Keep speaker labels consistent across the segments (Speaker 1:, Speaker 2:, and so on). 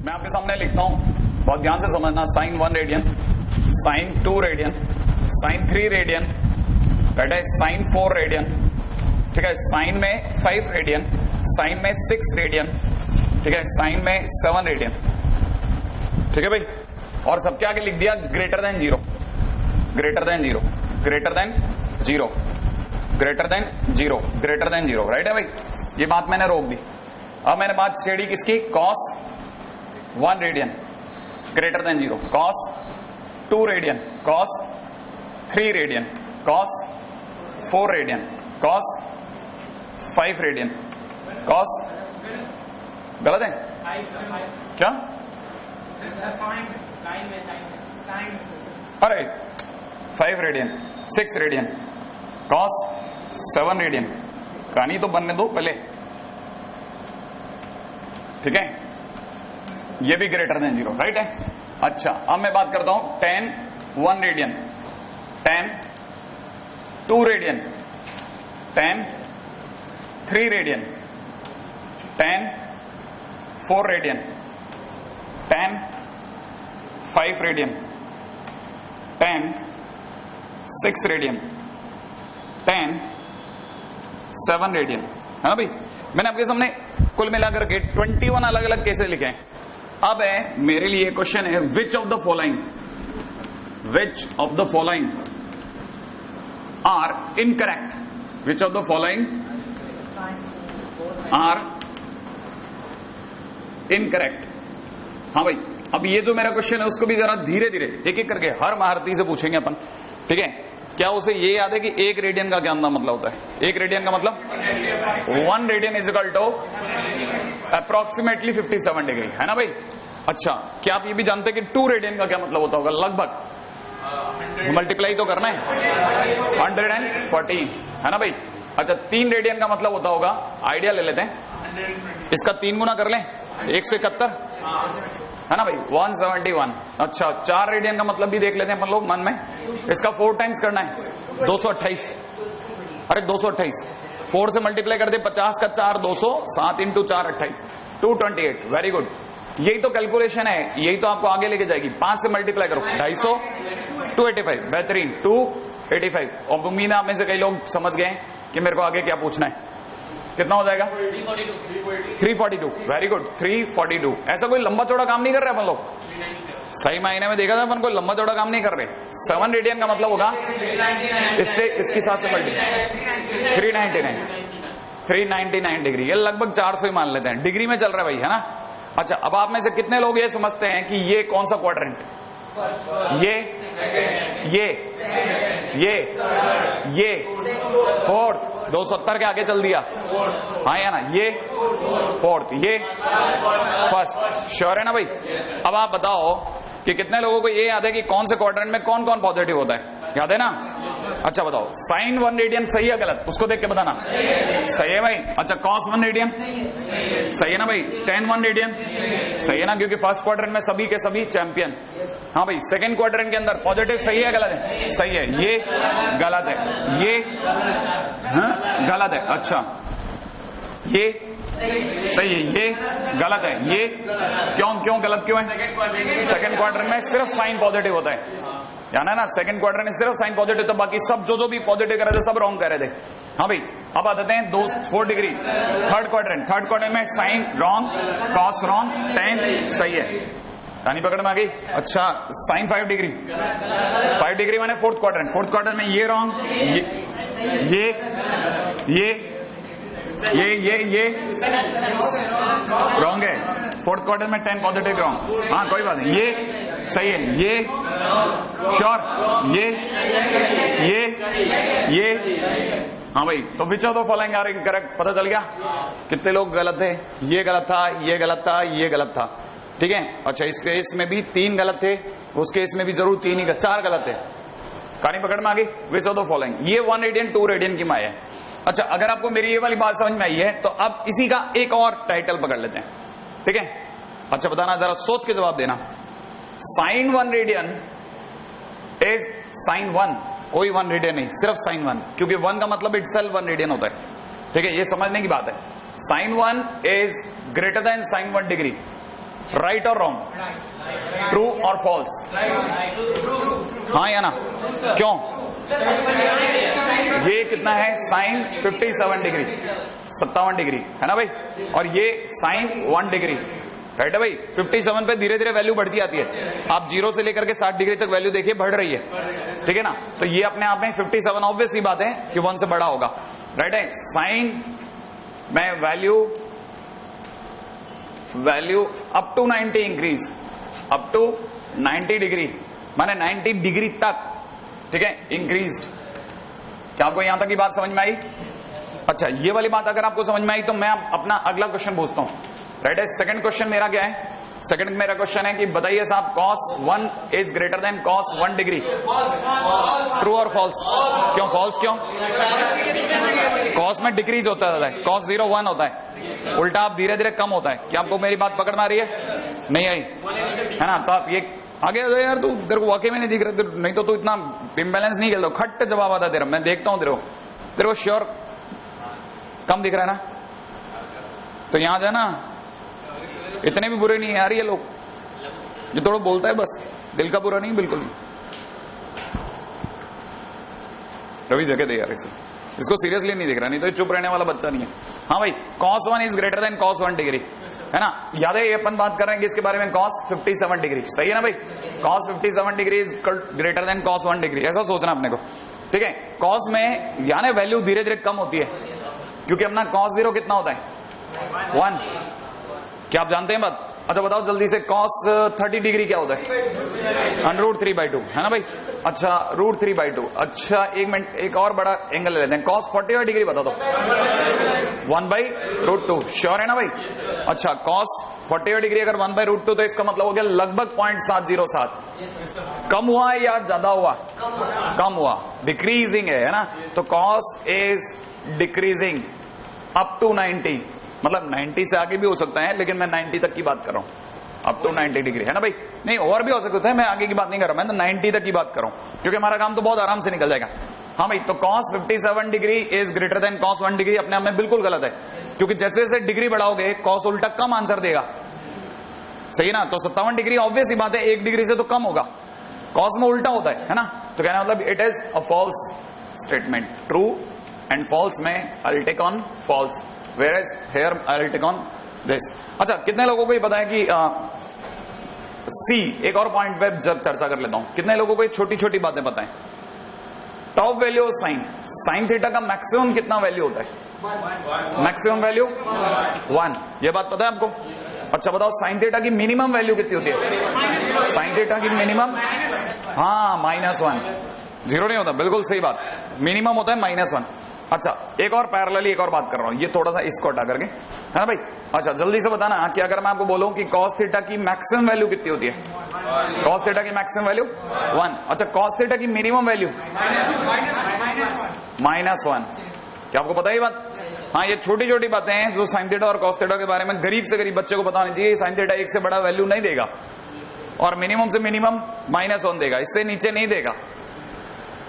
Speaker 1: मैं आपके सामने लिखता हूं, बहुत ध्यान से समझना। Sine 1 radian, sine 2 radian, sine 3 radian, right है, साइन 4 रेडियन, ठीक है, साइन में 5 रेडियन, साइन में 6 रेडियन, ठीक है, साइन में 7 रेडियन, ठीक है भाई। और सबके आगे लिख दिया greater than 0, greater than 0, greater than 0, greater than 0, greater than 0, right है भाई। ये बात मैंने रोक दी। अब मैंने बात छेड़ी किसकी? Cos 1 radian greater than 0, cos 2 radian, cos 3 radian, cos 4 radian, cos 5 radian, cos, गलत है क्या? अरे 5 रेडियन, 6 रेडियन, कॉस 7 रेडियन। कहानी तो बनने दो पहले, ठीक है। ये भी ग्रेटर देन 0, राइट है। अच्छा, अब मैं बात करता हूं tan 1 radian, tan 2 radian, tan 3 radian, tan 4 radian, tan 5 radian, tan 6 radian, tan 7 radian, है ना भाई। मैंने आपके सामने कुल मिलाकर के 21 अलग अलग केसेस लिखे हैं। अब है मेरे लिए क्वेश्चन है, which of the following, which of the following are incorrect, which of the following are incorrect. हाँ भाई, अब ये जो मेरा क्वेश्चन है उसको भी जरा धीरे धीरे एक एक करके हर महारथी से पूछेंगे अपन, ठीक है। क्या उसे ये याद है कि 1 रेडियन का क्या मतलब होता है? 1 रेडियन का मतलब 1 radian is equal to approximately 57 degree, है ना भाई। अच्छा, क्या आप ये भी जानते हैं कि 2 रेडियन का क्या मतलब होता होगा? लगभग मल्टीप्लाई तो करना है, 114, है ना भाई। अच्छा, 3 रेडियन का मतलब होता होगा, आइडिया ले लेते हैं, इसका 3 गुना कर लें, 171, है ना भाई, 171। अच्छा, 4 रेडियन का मतलब भी देख लेते हैं अपन लोग मन में, इसका 4 टाइम्स करना है, 228। अरे 228, 4 से मल्टीप्लाई कर दे, 50 का 4 200, 7 इंटू 4 28, 228। वेरी गुड, यही तो कैलकुलेशन है, यही तो आपको आगे लेके जाएगी। 5 से मल्टीप्लाई करो, 250, 285, बेहतरीन, 285। और उम्मीद है आप में से कई लोग समझ गए कि मेरे को आगे क्या पूछना है। कितना हो जाएगा? 342, वेरी गुड, 342। ऐसा कोई लंबा चौड़ा काम नहीं कर रहे अपन लोग, सही मायने में देखा था अपन कोई लंबा चौड़ा काम नहीं कर रहे। 7 रेडियन का मतलब होगा इससे इसके साथ से मल्टीप्लाई, 399 डिग्री, ये लगभग 400 ही मान लेते हैं, डिग्री में चल रहा है भाई, है ना। अच्छा, अब आप में से कितने लोग ये समझते हैं कि ये कौन सा क्वाड्रेंट, ये फोर्थ, 270 के आगे चल दिया, हाँ या ना, ये फोर्थ, ये फर्स्ट, श्योर है ना भाई। अब आप बताओ कि कितने लोगों को ये याद है कि कौन से क्वाड्रेंट में कौन कौन पॉजिटिव होता है? याद है ना? अच्छा बताओ, साइन 1 रेडियन सही है गलत, उसको देख के बताना। सही है भाई। अच्छा, कॉस 1 रेडियन सही है ना भाई, tan 1 रेडियन सही है ना, क्योंकि फर्स्ट क्वाड्रेंट में सभी के सभी चैंपियन। हाँ भाई, सेकंड क्वाड्रेंट के अंदर पॉजिटिव सही है गलत है? सही है, ये गलत है, ये गलत है। अच्छा, ये सही है, ये गलत है, ये क्यों गलत क्यों है? सेकंड क्वाड्रेंट में सिर्फ साइन पॉजिटिव होता है, यानी ना, सेकंड क्वाड्रेंट में सिर्फ साइन पॉजिटिव, तो बाकी सब जो भी पॉजिटिव कर रहे थे सब रॉन्ग कर रहे थे। हाँ भाई, अब आ जाते हैं 4 डिग्री, थर्ड क्वाड्रेंट में sine wrong, cos wrong, tan सही है, कहानी पकड़ में आ गई। अच्छा, साइन 5 डिग्री माने फोर्थ क्वाड्रेंट में ये रॉन्ग, ये रॉन्ग है, फोर्थ क्वाड्रेंट में tan पॉजिटिव रॉन्ग, हाँ कोई बात नहीं, ये सही है, ये श्योर, ये हाँ भाई। तो which of the following are incorrect, पता चल गया कितने लोग गलत थे? ये गलत था, ये गलत था, ये गलत था, ठीक है। अच्छा, इस केस में भी 3 गलत थे, उस केस में भी जरूर 4 गलत थे, कहानी पकड़ में आ गई। विच ऑफ द फॉलोइंग, ये 1 रेडियन 2 रेडियन की माया है। अच्छा, अगर आपको मेरी ये वाली बात समझ में आई है तो अब इसी का एक और टाइटल पकड़ लेते हैं, ठीक है। अच्छा बताना, जरा सोच के जवाब देना। साइन 1 रेडियन इज साइन 1, कोई 1 रेडियन नहीं, सिर्फ साइन 1, क्योंकि 1 का मतलब इटसेल्फ 1 रेडियन होता है, ठीक है, ये समझने की बात है। Sine 1 is greater than sine 1 degree, right और रॉन्ग, ट्रू और फॉल्स, हाँ या ना? क्यों? ये कितना है साइन 57 डिग्री, 57 डिग्री है ना भाई, और ये साइन 1 डिग्री, राइट है भाई। 57 पे धीरे धीरे वैल्यू बढ़ती आती है, आप 0 से लेकर के 60 डिग्री तक वैल्यू देखिए बढ़ रही है, ठीक है ना। तो ये अपने आप में 57 ऑब्वियस ही बात है कि 1 से बड़ा होगा, राइट है। साइन में value up to 90 increase, up to 90 degree माने 90 डिग्री तक, ठीक है, इंक्रीज्ड। क्या आपको यहां तक की बात समझ में आई? अच्छा, ये वाली बात अगर आपको समझ में आई तो मैं अपना अगला क्वेश्चन पूछता हूं, राइट है। सेकंड क्वेश्चन मेरा क्या है? सेकंड मेरा क्वेश्चन है कि बताइए साहब, cos 1 is greater then cos 1 degree, true और फॉल्स? क्यों फॉल्स? क्यों? cos में डिक्रीज होता है, cos 0 1 होता है, उल्टा आप धीरे धीरे कम होता है। क्या आपको मेरी बात पकड़ में आ रही है? नहीं आई है ना? तो आप ये आगे यार, तू तेरे को वाकई में नहीं दिख रहा, नहीं तो तू इतना इम्बैलेंस नहीं खेलता, खट्ट जवाब आता तेरा, मैं देखता हूं तेरे को श्योर कम दिख रहा है ना। तो यहां जाना, इतने भी बुरे नहीं है यार ये लोग, ये थोड़ा बोलता है बस, दिल का बुरा नहीं, बिल्कुल नहीं। रवि जगह दे यार इसे, इसको सीरियसली नहीं दिख रहा, नहीं तो चुप रहने वाला बच्चा नहीं है। हाँ भाई, cos 1 is greater then cos 1 degree, है ना? याद है, ये अपन बात कर रहे हैं कि इसके बारे में cos 57 डिग्री, सही है ना भाई? cos 57 degree is greater then cos 1 degree, ऐसा सोचना अपने को, ठीक है। cos में यानी वैल्यू धीरे धीरे कम होती है, क्योंकि अपना cos 0 कितना होता है? 1। क्या आप जानते हैं बात? अच्छा बताओ जल्दी से, cos 30 डिग्री क्या होता है? √3/2, है ना भाई? अच्छा, √3/2। अच्छा एक मिनट, एक और बड़ा एंगल लेते हैं, cos 45 डिग्री बता दो। 1/√2, श्योर है ना भाई? अच्छा, cos 45 डिग्री अगर 1/√2, तो इसका मतलब हो गया लगभग 0.707। कम हुआ है या ज्यादा हुआ? कम हुआ, डिक्रीजिंग है ना? तो cos is decreasing up to 90, मतलब 90 से आगे भी हो सकता है, लेकिन मैं 90 तक की बात कर रहा हूं, अप टू 90 डिग्री, है ना भाई? नहीं, और भी हो सकता है, मैं आगे की बात नहीं कर रहा, मैं तो 90 तक की बात कर रहा हूं, क्योंकि हमारा काम तो बहुत आराम से निकल जाएगा। हाँ भाई, तो cos 57 degree is greater then cos 1 degree अपने आप में बिल्कुल गलत है, क्योंकि जैसे जैसे डिग्री बढ़ाओगे cos उल्टा कम आंसर देगा, सही ना? तो 57 डिग्री ऑब्वियस ही बात है 1 डिग्री से तो कम होगा, cos में उल्टा होता है ना? तो कहना मतलब it is a false statement. True and false में I will take on false, whereas here I will take on this। अच्छा, कितने लोगों को ये पता है कि सी, एक और पॉइंट पे जब चर्चा कर लेता हूं, कितने लोगों को ये छोटी छोटी बातें पता है? टॉप वैल्यू साइन थीटा का मैक्सिमम कितना वैल्यू होता है? मैक्सिमम वैल्यू 1, ये बात पता है आपको? अच्छा बताओ, साइन थीटा की मिनिमम वैल्यू कितनी होती है? साइन थीटा की मिनिमम, हाँ, -1, 0 नहीं होता, बिल्कुल सही बात, मिनिमम होता है -1। अच्छा, एक और पैरेलली एक और बात कर रहा हूं, ये थोड़ा सा इसको हटा करके, है ना भाई? अच्छा, जल्दी से बताना कि अगर मैं आपको बोलूं कि cos थीटा की मैक्सिमम वैल्यू कितनी होती है? cos थीटा की मैक्सिमम वैल्यू 1। अच्छा, cos थीटा की मिनिमम वैल्यू -1। क्या आपको पता है ये बात? हाँ, ये छोटी छोटी बातें हैं जो साइन थीटा और cos थीटा के बारे में गरीब से गरीब बच्चे को पता होनी चाहिए। साइन थीटा 1 से बड़ा वैल्यू नहीं देगा, और मिनिमम से मिनिमम -1 देगा, इससे नीचे नहीं देगा।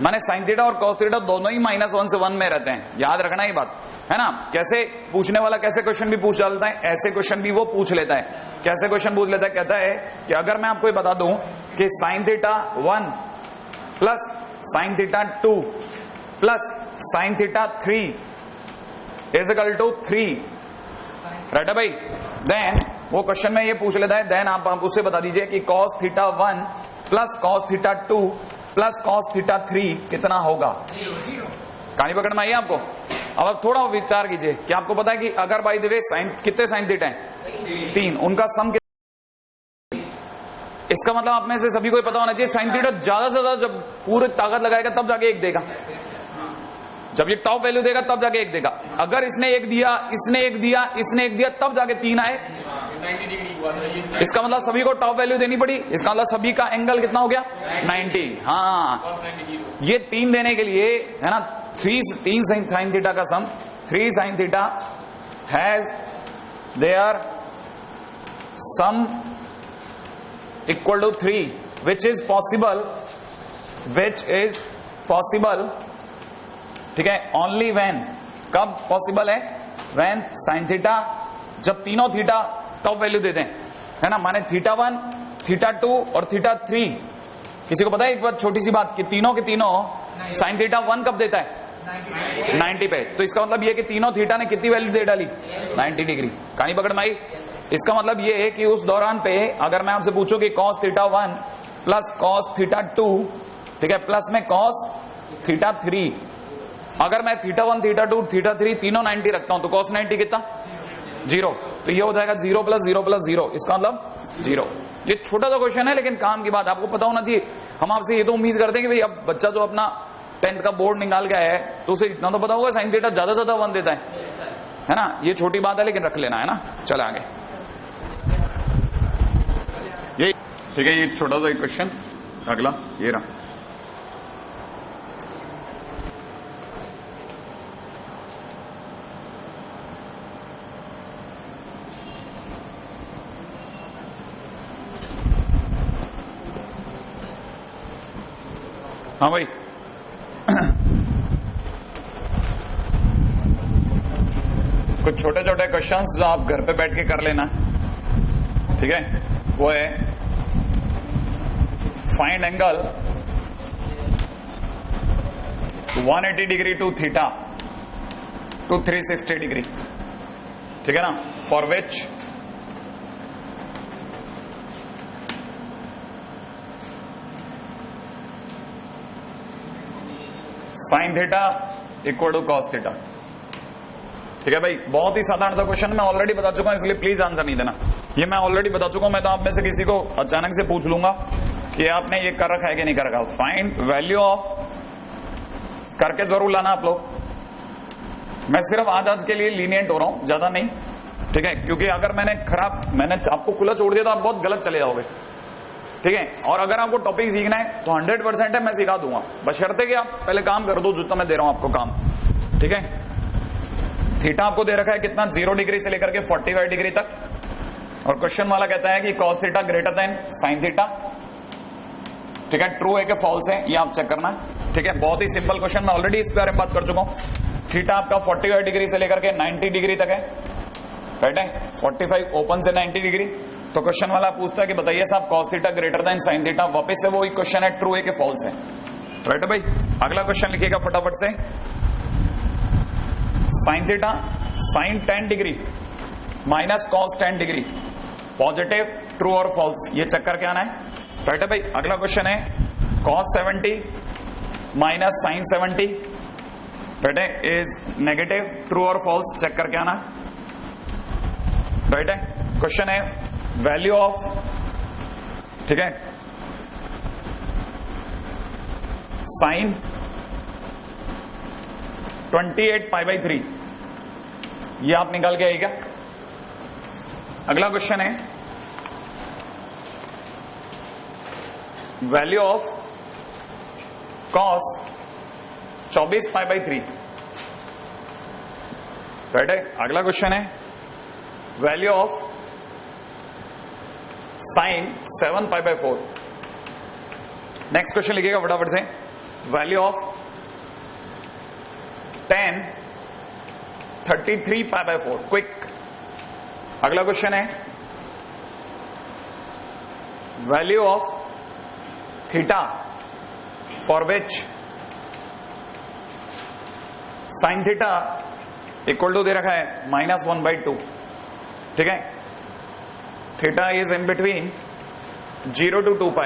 Speaker 1: माने साइन थीटा और cos थीटा दोनों ही -1 से 1 में रहते हैं, याद रखना ये बात, है ना? कैसे पूछने वाला कैसे क्वेश्चन भी पूछ डालता है, ऐसे क्वेश्चन भी वो पूछ लेता है। कैसे क्वेश्चन पूछ लेता है? कहता है कि अगर मैं आपको ये बता दूं कि sine theta 1 plus sine theta 2 plus sine theta 3 is equal to 3, right है भाई? देन वो क्वेश्चन में ये पूछ लेता है, देन आप उससे बता दीजिए कि cos theta 1 plus cos theta 2 plus cos theta 3 कितना होगा? कहानी पकड़ में आई आपको? अब थोड़ा विचार कीजिए कि आपको पता है कि अगर बाय द वे साइन, कितने साइन थीटा हैं? 3, उनका सम, इसका मतलब आप में से सभी को पता होना चाहिए साइन थीटा ज्यादा से ज्यादा जब पूरी ताकत लगाएगा तब जाके 1 देगा, जब ये टॉप वैल्यू देगा तब जाके 1 देगा। अगर इसने 1 दिया, इसने 1 दिया, इसने 1 दिया, तब जाके 3 आए, इसका मतलब सभी को टॉप वैल्यू देनी पड़ी, इसका मतलब सभी का एंगल कितना हो गया? 90। हाँ, ये 3 देने के लिए, है ना, 3 साइन थीटा का sum, 3 sine theta has their sum equal to 3, which is possible, ठीक है, ओनली व्हेन, कब पॉसिबल है? व्हेन साइन थीटा, जब तीनों थीटा टॉप वैल्यू दे दें, है ना, माने θ1, θ2 और θ3। किसी को पता है एक बात, छोटी सी बात, कि तीनों के तीनों sin θ1 कब देता है? 90 पे। तो इसका मतलब ये कि तीनों थीटा ने कितनी वैल्यू दे डाली? 90 डिग्री। कहानी पकड़ में आई? इसका मतलब ये है कि उस दौरान पे अगर मैं आपसे पूछूं कि cos θ1 प्लस cos θ2, ठीक है, प्लस में cos θ3, अगर मैं θ1, θ2, θ3 तीनों 90 रखता हूं तो cos 90 कितना? 0। तो ये हो जाएगा 0 प्लस 0 प्लस 0, इसका मतलब 0। ये छोटा सा क्वेश्चन है लेकिन काम की बात आपको पता होना चाहिए। हम आपसे ये तो उम्मीद करते हैं कि भाई अब बच्चा जो अपना 10th का बोर्ड निकाल गया है तो उसे इतना तो पता होगा sin θ ज्यादा से ज्यादा 1 देता है ना। ये छोटी बात है लेकिन रख लेना, है ना। चले आगे, ये ठीक है, ये छोटा सा एक क्वेश्चन। अगला ये रहा, हाँ भाई कुछ छोटे छोटे क्वेश्चंस जो आप घर पे बैठ के कर लेना, ठीक है। वो है find angle 180 degree to theta to 360 degree, ठीक है ना, for which sin theta equal to cos theta. ठीक है भाई, बहुत ही साधारण सा क्वेश्चन, मैं ऑलरेडी बता चुका हूं इसलिए प्लीज आंसर नहीं देना। ये मैं ऑलरेडी बता चुका हूं, मैं तो आप में से किसी को अचानक से पूछ लूंगा कि आपने ये कर रखा है कि नहीं कर रखा। फाइंड वैल्यू ऑफ करके जरूर लाना आप लोग। मैं सिर्फ आज के लिए लीनियंट हो रहा हूं, ज्यादा नहीं, ठीक है, क्योंकि अगर मैंने आपको खुला छोड़ दिया तो आप बहुत गलत चले जाओगे, ठीक है। और अगर आपको टॉपिक सीखना है तो 100% है, मैं सिखा दूंगा, बशर्ते कि आप पहले काम कर दो जितना मैं दे रहा हूं आपको काम, ठीक है। थीटा आपको दे रखा है कितना, 0 डिग्री से लेकर के 45 डिग्री तक, और क्वेश्चन वाला कहता है कि cos theta greater than sin theta, ठीक है। ट्रू है कि फॉल्स है ये आप चेक करना, ठीक है। बहुत ही सिंपल क्वेश्चन, मैं ऑलरेडी इस बारे में बात कर चुका हूं। थीटा आपका 45 डिग्री से लेकर के 90 डिग्री तक है, राइट है, 45 ओपन से 90 डिग्री। तो क्वेश्चन वाला पूछता है कि बताइए साहब cos theta greater than sin theta, वापस से वही क्वेश्चन है, ट्रू है कि फॉल्स है, राइट है भाई। अगला क्वेश्चन लिखिएगा फटाफट से, sin theta sin 10 degree minus cos 10 degree, positive, true और फॉल्स, ये चेक करके आना है, राइट है भाई। अगला क्वेश्चन है cos 70 माइनस sin 70, राइट है, इज नेगेटिव, ट्रू और फॉल्स, चेक करके आना, राइट है। क्वेश्चन है वैल्यू ऑफ, ठीक है, साइन 28 π/3, ये आप निकाल के आएगा। अगला क्वेश्चन है वैल्यू ऑफ कॉस 24 π/3, राइट है। अगला क्वेश्चन है value of sine 7 π/4। Next question लिखिएगा फटाफट से, वैल्यू ऑफ tan 33 π/4, क्विक। अगला क्वेश्चन है value of theta for which sine theta equal to दे रखा है -1/2, ठीक है। Theta is in between 0 to 2π,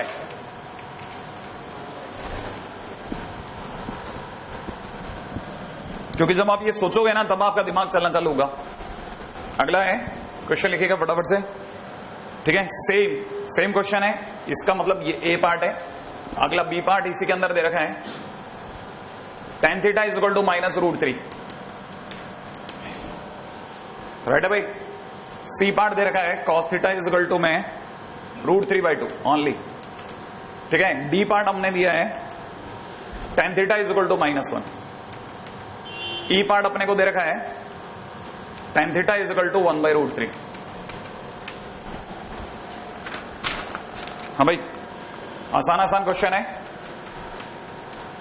Speaker 1: क्योंकि जब आप ये सोचोगे ना तब आपका दिमाग चलना चालू होगा। अगला है क्वेश्चन लिखिएगा फटाफट से, ठीक है। सेम क्वेश्चन है, इसका मतलब ये ए पार्ट है, अगला बी पार्ट इसी के अंदर दे रखा है, tan theta is equal to -√3, right है भाई। सी पार्ट दे रखा है cos theta is equal to में √3/2 ओनली, ठीक है। डी पार्ट हमने दिया है tan theta is equal to -1। E part अपने को दे रखा है tan theta is equal to 1/√3। हाँ भाई, आसान क्वेश्चन है,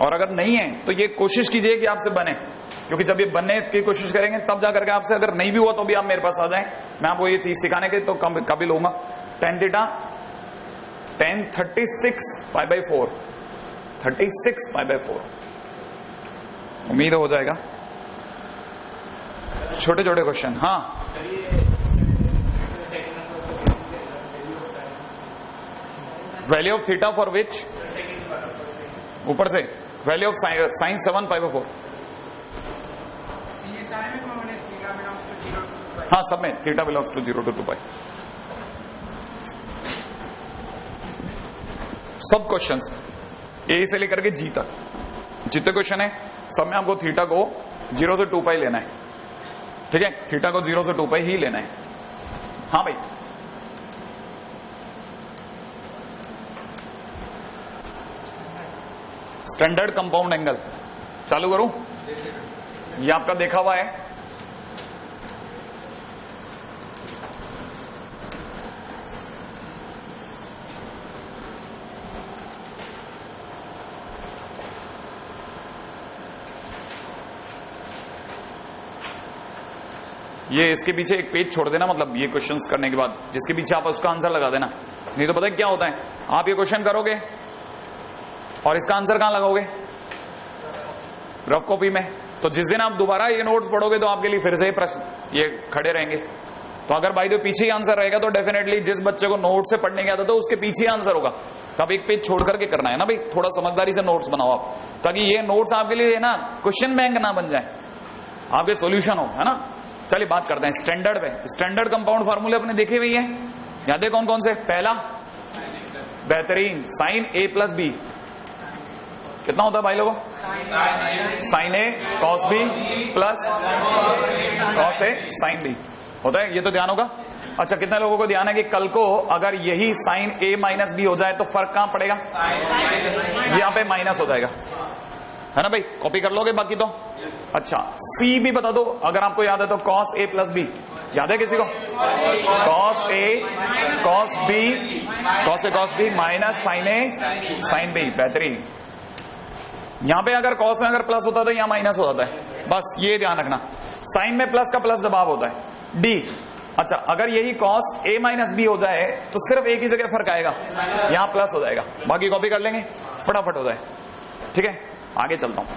Speaker 1: और अगर नहीं है तो ये कोशिश कीजिए कि आपसे बने, क्योंकि जब ये बनने की कोशिश करेंगे तब जाकर के आपसे, अगर नहीं भी हुआ तो भी आप मेरे पास आ जाएं, मैं आपको ये चीज सिखाने के तो काबिल होऊंगा, tan थीटा tan 36 π/4 36 π/4। उम्मीद हो जाएगा। छोटे छोटे क्वेश्चन। हाँ, वैल्यू ऑफ थीटा फॉर विच, ऊपर से वैल्यू ऑफ साइन 7 π/4। हाँ, सब में थीटा बिलोंग्स टू 0 to 2 पाई। सब क्वेश्चंस ए से लेकर के जी तक जितने क्वेश्चन है सब में आपको थीटा को 0 से 2 पाई लेना है। ठीक है, थीटा को 0 से 2 पाई ही लेना है। हाँ भाई, स्टैंडर्ड कंपाउंड एंगल चालू करूं? ये आपका देखा हुआ है। ये इसके पीछे एक पेज छोड़ देना, मतलब ये क्वेश्चंस करने के बाद जिसके पीछे आप उसका आंसर लगा देना। नहीं तो पता है क्या होता है, आप ये क्वेश्चन करोगे और इसका आंसर कहां लगाओगे? रफ कॉपी में। तो जिस दिन आप दोबारा ये नोट्स पढ़ोगे तो आपके लिए फिर से प्रश्न ये खड़े रहेंगे। तो अगर भाई तो पीछे ही आंसर रहेगा तो डेफिनेटली जिस बच्चे को नोट से पढ़ने की आदत है उसके पीछे ही आंसर होगा। तो आप एक पेज छोड़ करके करना है ना भाई, थोड़ा समझदारी से नोट्स बनाओ आप, ताकि ये नोट्स आपके लिए ना क्वेश्चन बैंक ना बन जाए, आपके सोल्यूशन हो, है ना। चलिए बात करते हैं स्टैंडर्ड पे। स्टैंडर्ड कंपाउंड फार्मूले अपने देखे हुए हैं, याद है कौन कौन से? पहला बेहतरीन साइन ए प्लस बी कितना होता है भाई लोगों? Sign A cos B plus cos A sine B होता है, ये तो ध्यान होगा। अच्छा, कितने लोगों को ध्यान है कि कल को अगर यही साइन ए माइनस बी हो जाए तो फर्क कहां पड़ेगा? यहां पे माइनस हो जाएगा, है ना भाई, कॉपी कर लोगे बाकी तो। अच्छा, सी भी बता दो अगर आपको याद है तो, कॉस ए प्लस बी याद है किसी को? Cos A cos B minus sign A sine B, बेहतरीन। यहां पे अगर कॉस में अगर प्लस होता है तो यहां माइनस हो जाता है, बस ये ध्यान रखना। साइन में प्लस का प्लस दबाव होता है, डी। अच्छा, अगर यही कॉस ए माइनस बी हो जाए तो सिर्फ एक ही जगह फर्क आएगा, यहां प्लस हो जाएगा, बाकी कॉपी कर लेंगे फटाफट हो जाए। ठीक है, आगे चलता हूं।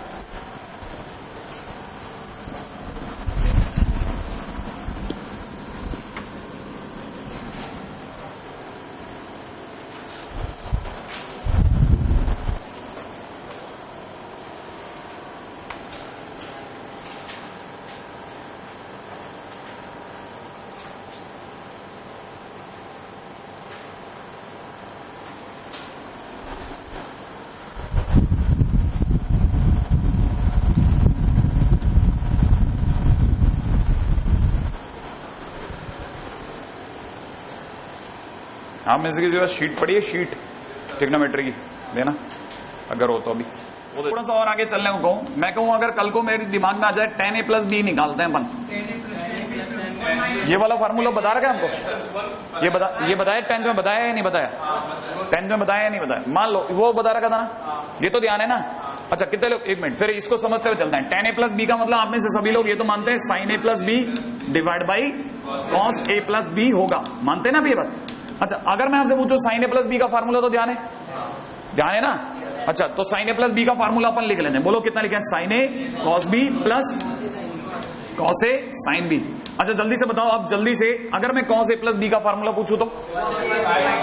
Speaker 1: आप में से किसी शीट पड़ी है? शीट ट्रिग्नोमेट्री की देना अगर हो तो। अभी थोड़ा सा और आगे चलने को कहूं, मैं कहूं अगर कल को मेरे दिमाग में आ जाए tan a प्लस बी निकालते हैं अपन, ये वाला फार्मूला बता रखा है हमको? ये बताया 10th में बताया या नहीं बताया? 10th में बताया या नहीं बताया? मान लो वो बता रखा था ना, ये तो ध्यान है ना। अच्छा, कितने लोग, एक मिनट फिर इसको समझते हुए चलते हैं। tan a प्लस बी का मतलब आप में से सभी लोग ये तो मानते हैं sine a plus B divide by cos a plus B होगा, मानते हैं ना ये बात? अच्छा, अगर मैं आपसे पूछूं साइन ए प्लस बी का फार्मूला, तो ध्यान है, ध्यान है ना। अच्छा, तो साइन ए प्लस बी का फार्मूला अपन लिख लेते हैं। बोलो कितना लिखे? Sign A cos B plus cos A sine B. अच्छा, जल्दी से बताओ आप, जल्दी से, अगर मैं कॉस ए प्लस बी का फार्मूला पूछूं तो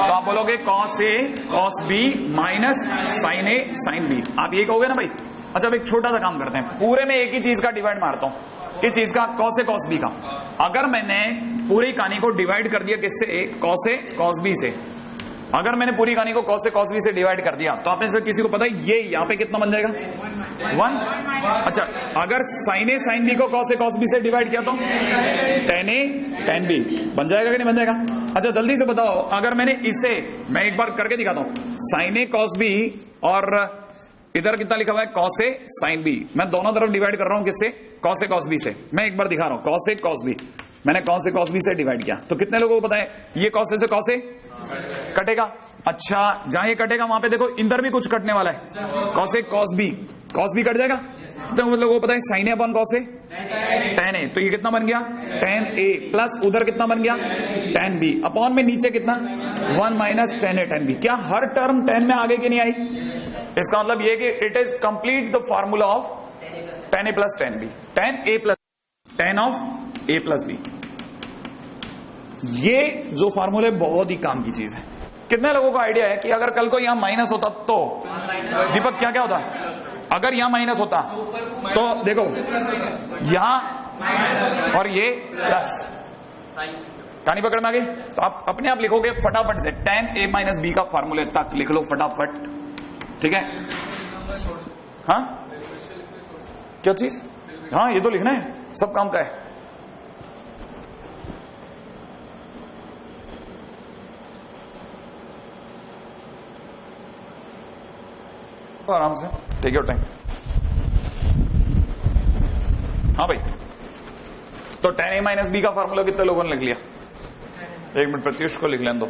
Speaker 1: आप बोलोगे cos A cos B minus sign A sine B, आप ये कहोगे ना भाई। अच्छा, अब एक छोटा सा काम करते हैं, पूरे में एक ही चीज का डिवाइड मारता हूं, इस चीज का कॉस ए कॉस बी का। अगर मैंने पूरी कहानी को डिवाइड कर दिया किससे? कॉस ए कॉस बी से। अगर मैंने पूरी कहानी को कॉस ए कॉस बी से डिवाइड कर दिया तो आपने से किसी को पता है ये यहाँ पे कितना बन जाएगा? 1। अच्छा, अगर साइन ए साइन बी को कॉस ए कॉस बी से डिवाइड किया तो tan a tan b बन जाएगा कि नहीं बन जाएगा? अच्छा, जल्दी से बताओ, अगर मैंने इसे, मैं एक बार करके दिखाता हूं, साइन ए कॉस बी और इधर कितना लिखा हुआ है? कॉस ए साइन बी, मैं दोनों तरफ डिवाइड कर रहा हूं किससे? कॉस ए कॉस बी से। मैं एक बार दिखा रहा हूं, कॉस ए कॉस बी, मैंने cos से cos b से डिवाइड किया, तो कितने लोगों को पता है ये cos से cos a कटेगा। अच्छा, जहां ये कटेगा वहां पे देखो इधर भी कुछ कटने वाला है, cos a cos b cut जाएगा। तो मतलब लोगों को पता है sin a upon cos a tan a, तो ये कितना बन गया tan a प्लस उधर कितना बन गया tan b अपॉन में नीचे कितना 1 minus tan a tan b। क्या हर टर्म tan में आगे की नहीं आई? इसका मतलब ये कि it is complete the formula of tan a plus tan b, tan a plus tan of a plus b। ये जो फॉर्मूले बहुत ही काम की चीज है। कितने लोगों को आइडिया है कि अगर कल को यहां माइनस होता तो दीपक क्या क्या होता? अगर यहां माइनस होता तो देखो यहां और ये प्लस, कहानी पकड़ में आ गई। तो आप अपने आप लिखोगे फटाफट से tan a माइनस b का फॉर्मूले तक लिख लो फटाफट, ठीक है। हाँ क्या चीज? हाँ ये तो लिखना है, सब काम का है। आराम से टेक योर टाइम। हाँ भाई, तो tan a माइनस b का फॉर्मूला कितने लोगों ने लिख लिया? एक मिनट प्रत्युष को लिख लें दो।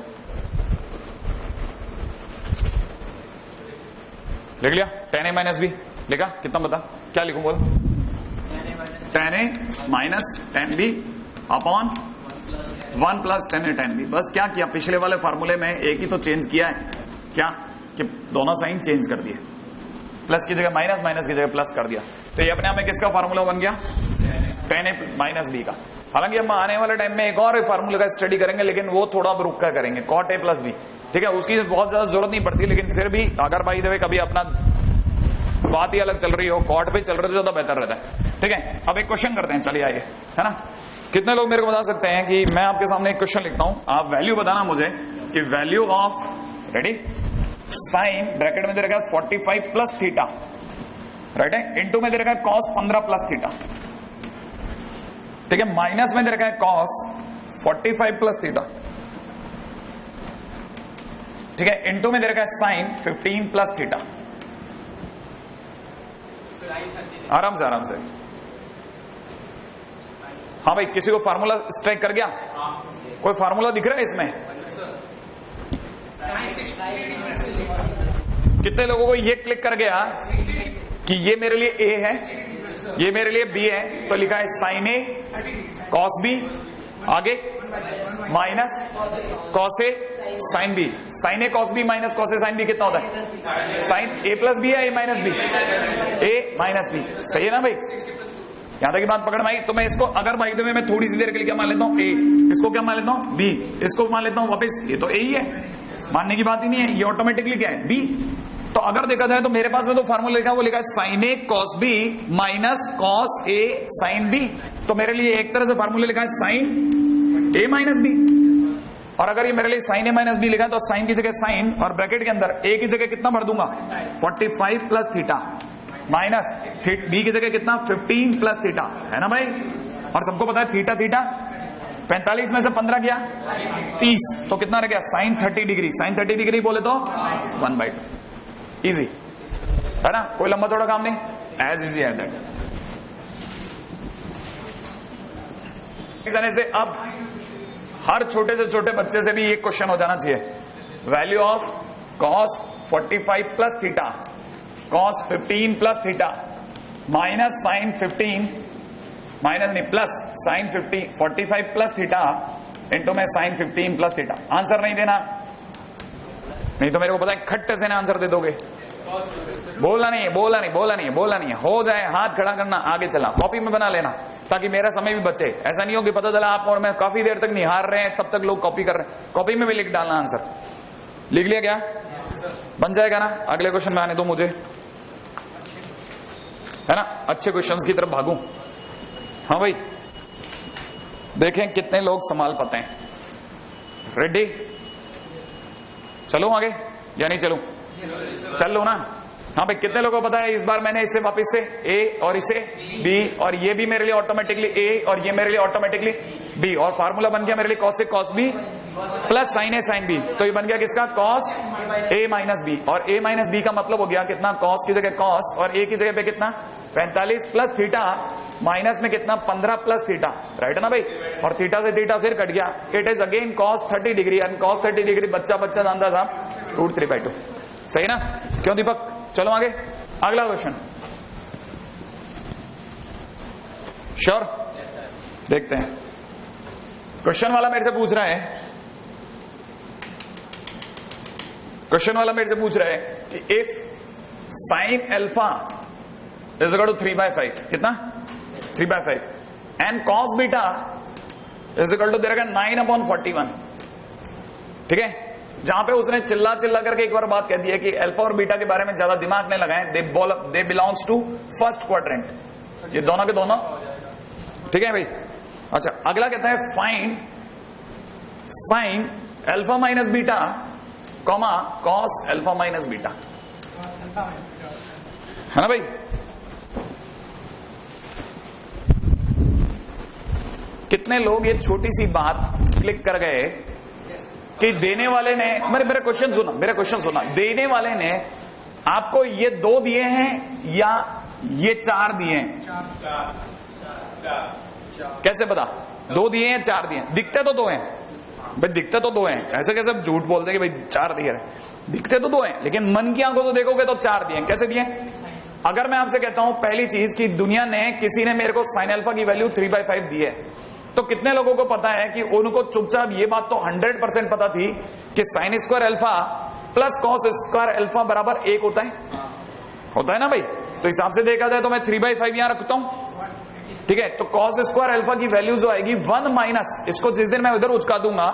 Speaker 1: लिख लिया tan a माइनस b लिखा? कितना बता, क्या लिखूं बोल? tan a minus tan b upon 1 plus tan a tan b। बस क्या किया, पिछले वाले फॉर्मूले में एक ही तो चेंज किया है, क्या कि दोनों साइन चेंज कर दिए, प्लस की जगह माइनस, माइनस की जगह प्लस कर दिया। तो ये अपने आप में किसका फार्मूला बन गया? tan a माइनस b का। हालांकि हम आने वाले टाइम में एक और फार्मूले का स्टडी करेंगे, लेकिन वो थोड़ा रुक कर करेंगे, cot a प्लस b, ठीक है। उसकी बहुत ज्यादा जरूरत नहीं पड़ती, लेकिन फिर भी अगर बाई द वे कभी अपना बात ही अलग चल रही हो, cot पे चल रहे तो ज्यादा बेहतर रहता है, ठीक है। अब एक क्वेश्चन करते हैं, चलिए आइए, है ना। कितने लोग मेरे को बता सकते हैं कि मैं आपके सामने एक क्वेश्चन लिखता हूं, आप वैल्यू बताना मुझे कि value of ready sine bracket में दे रखा है 45 प्लस थीटा, राइट है, इनटू में दे रखा है cos 15 प्लस थीटा, ठीक है, माइनस में दे रखा है cos 45 प्लस थीटा, ठीक है, इनटू में दे रखा है साइन 15 प्लस थीटा। आराम से आराम से। हाँ भाई, किसी को फार्मूला स्ट्राइक कर गया? कोई फार्मूला दिख रहा है इसमें? कितने लोगों को ये क्लिक कर गया कि ये मेरे लिए a है, ये मेरे लिए b है, तो लिखा है sin a cos b, आगे minus cos a sin b। sin a cos b minus cos a sin b कितना होता है? sin a प्लस b है a minus b, a minus b, सही है ना भाई? यहां तक की बात पकड़ में आई। तो मैं इसको अगर भाई देवे मैं थोड़ी सी देर के लिए क्या मान लेता हूं a, इसको क्या मान लेता हूं b, इसको मान लेता हूं वापस, ये तो a ही है, मानने की बात ही नहीं है, ये ऑटोमेटिकली क्या है b। तो अगर देखा जाए तो मेरे पास में तो फार्मूला लिखा है, वो लिखा है sin a cos b minus cos a sin b। तो मेरे लिए एक तरह से फार्मूला लिखा है sin a माइनस b, और अगर ये मेरे लिए sin a माइनस b लिखा है तो sin की जगह sin और ब्रैकेट के अंदर a की जगह कितना भर दूंगा 45 प्लस थीटा, माइनस b की जगह कितना 15 प्लस थीटा, है ना भाई। और सबको पता है थीटा थीटा 45 में से 15 गया 30, तो कितना रह गया साइन 30 डिग्री। साइन 30 डिग्री बोले तो 1/2, इजी है ना, कोई लंबा थोड़ा काम नहीं, एज इजी एज दैट। से अब हर छोटे से छोटे बच्चे से भी ये क्वेश्चन हो जाना चाहिए, value of cos 45 plus theta, cos 15 plus theta minus sine 15, minus नहीं plus sine 45 plus theta into में साइन 15 प्लस थीटा। आंसर नहीं देना, नहीं तो मेरे को पता है खट्टे से ना आंसर दे दोगे। बोलना नहीं है, बोलना नहीं, बोलना नहीं है, बोलना नहीं है, हो जाए हाथ खड़ा करना, आगे चला, कॉपी में बना लेना ताकि मेरा समय भी बचे। ऐसा नहीं हो कि पता चला आप और मैं काफी देर तक निहार रहे हैं, तब तक लोग कॉपी कर रहे हैं। कॉपी में भी लिख डालना आंसर। लिख लिया क्या? बन जाएगा ना? अगले क्वेश्चन में आने दो मुझे, है ना, अच्छे क्वेश्चंस की तरफ भागूं। हाँ भाई, देखें कितने लोग संभाल पाते हैं। रेडी, चलूं आगे या नहीं चलूं? चल लो ना, हाँ भाई, कितने लोगों को पता है इस बार मैंने इसे वापस से ए और इसे बी, और ये भी मेरे लिए ऑटोमेटिकली ए और ये मेरे लिए ऑटोमेटिकली बी, और फार्मूला बन गया मेरे लिए cos से cos b plus sin a sin b। तो ये बन गया किसका? cos a माइनस बी, और a माइनस बी का मतलब हो गया कितना? cos की जगह cos, और a की जगह पे कितना? 45 प्लस थीटा, माइनस में कितना? 15 प्लस थीटा, राइट है ना भाई? और थीटा से थीटा फिर कट गया, it is again cos 30 degree, and cos 30 degree बच्चा जानता था √3/2, सही ना? क्यों दीपक? चलो आगे, अगला क्वेश्चन। श्योर? देखते हैं। क्वेश्चन वाला मेरे से पूछ रहा है, कि if sin alpha is equal to 3/5, कितना? 3/5, and cos beta is equal to दे रखा 9/41, ठीक है? जहां पे उसने चिल्ला करके एक बार बात कह दी है कि अल्फा और बीटा के बारे में ज्यादा दिमाग नहीं लगाएं, they belongs to first quadrant, ये दोनों के दोनों, ठीक है भाई? अच्छा, अगला कहता है find sine alpha minus beta comma cos alpha minus beta, है ना भाई? कितने लोग ये छोटी सी बात क्लिक कर गए कि देने वाले ने, मेरा क्वेश्चन सुना, देने वाले ने आपको ये 2 दिए हैं या ये 4 दिए हैं? कैसे पता 2 दिए हैं 4 दिए हैं? दिखते तो 2 हैं भाई, दिखते तो 2 हैं, ऐसे कैसे आप झूठ बोलते हैं कि भाई 4 दिए हैं? दिखते तो 2 हैं, लेकिन मन की आंखों तो देखोगे तो 4 दिए हैं। कैसे दिए? अगर मैं आपसे कहता हूं पहली चीज कि दुनिया ने, किसी ने मेरे को साइन अल्फा की वैल्यू 3/5 दी है, तो कितने लोगों को पता है कि उनको चुपचाप ये बात तो 100% पता थी कि sine square alpha plus cos square alpha बराबर 1 होता है ना भाई? तो हिसाब से देखा जाए तो मैं 3/5 यहां रखता हूं, ठीक है? तो कॉस स्क्वायर अल्फा की वैल्यू जो आएगी 1 माइनस, इसको जिस दिन मैं उधर उचका दूंगा,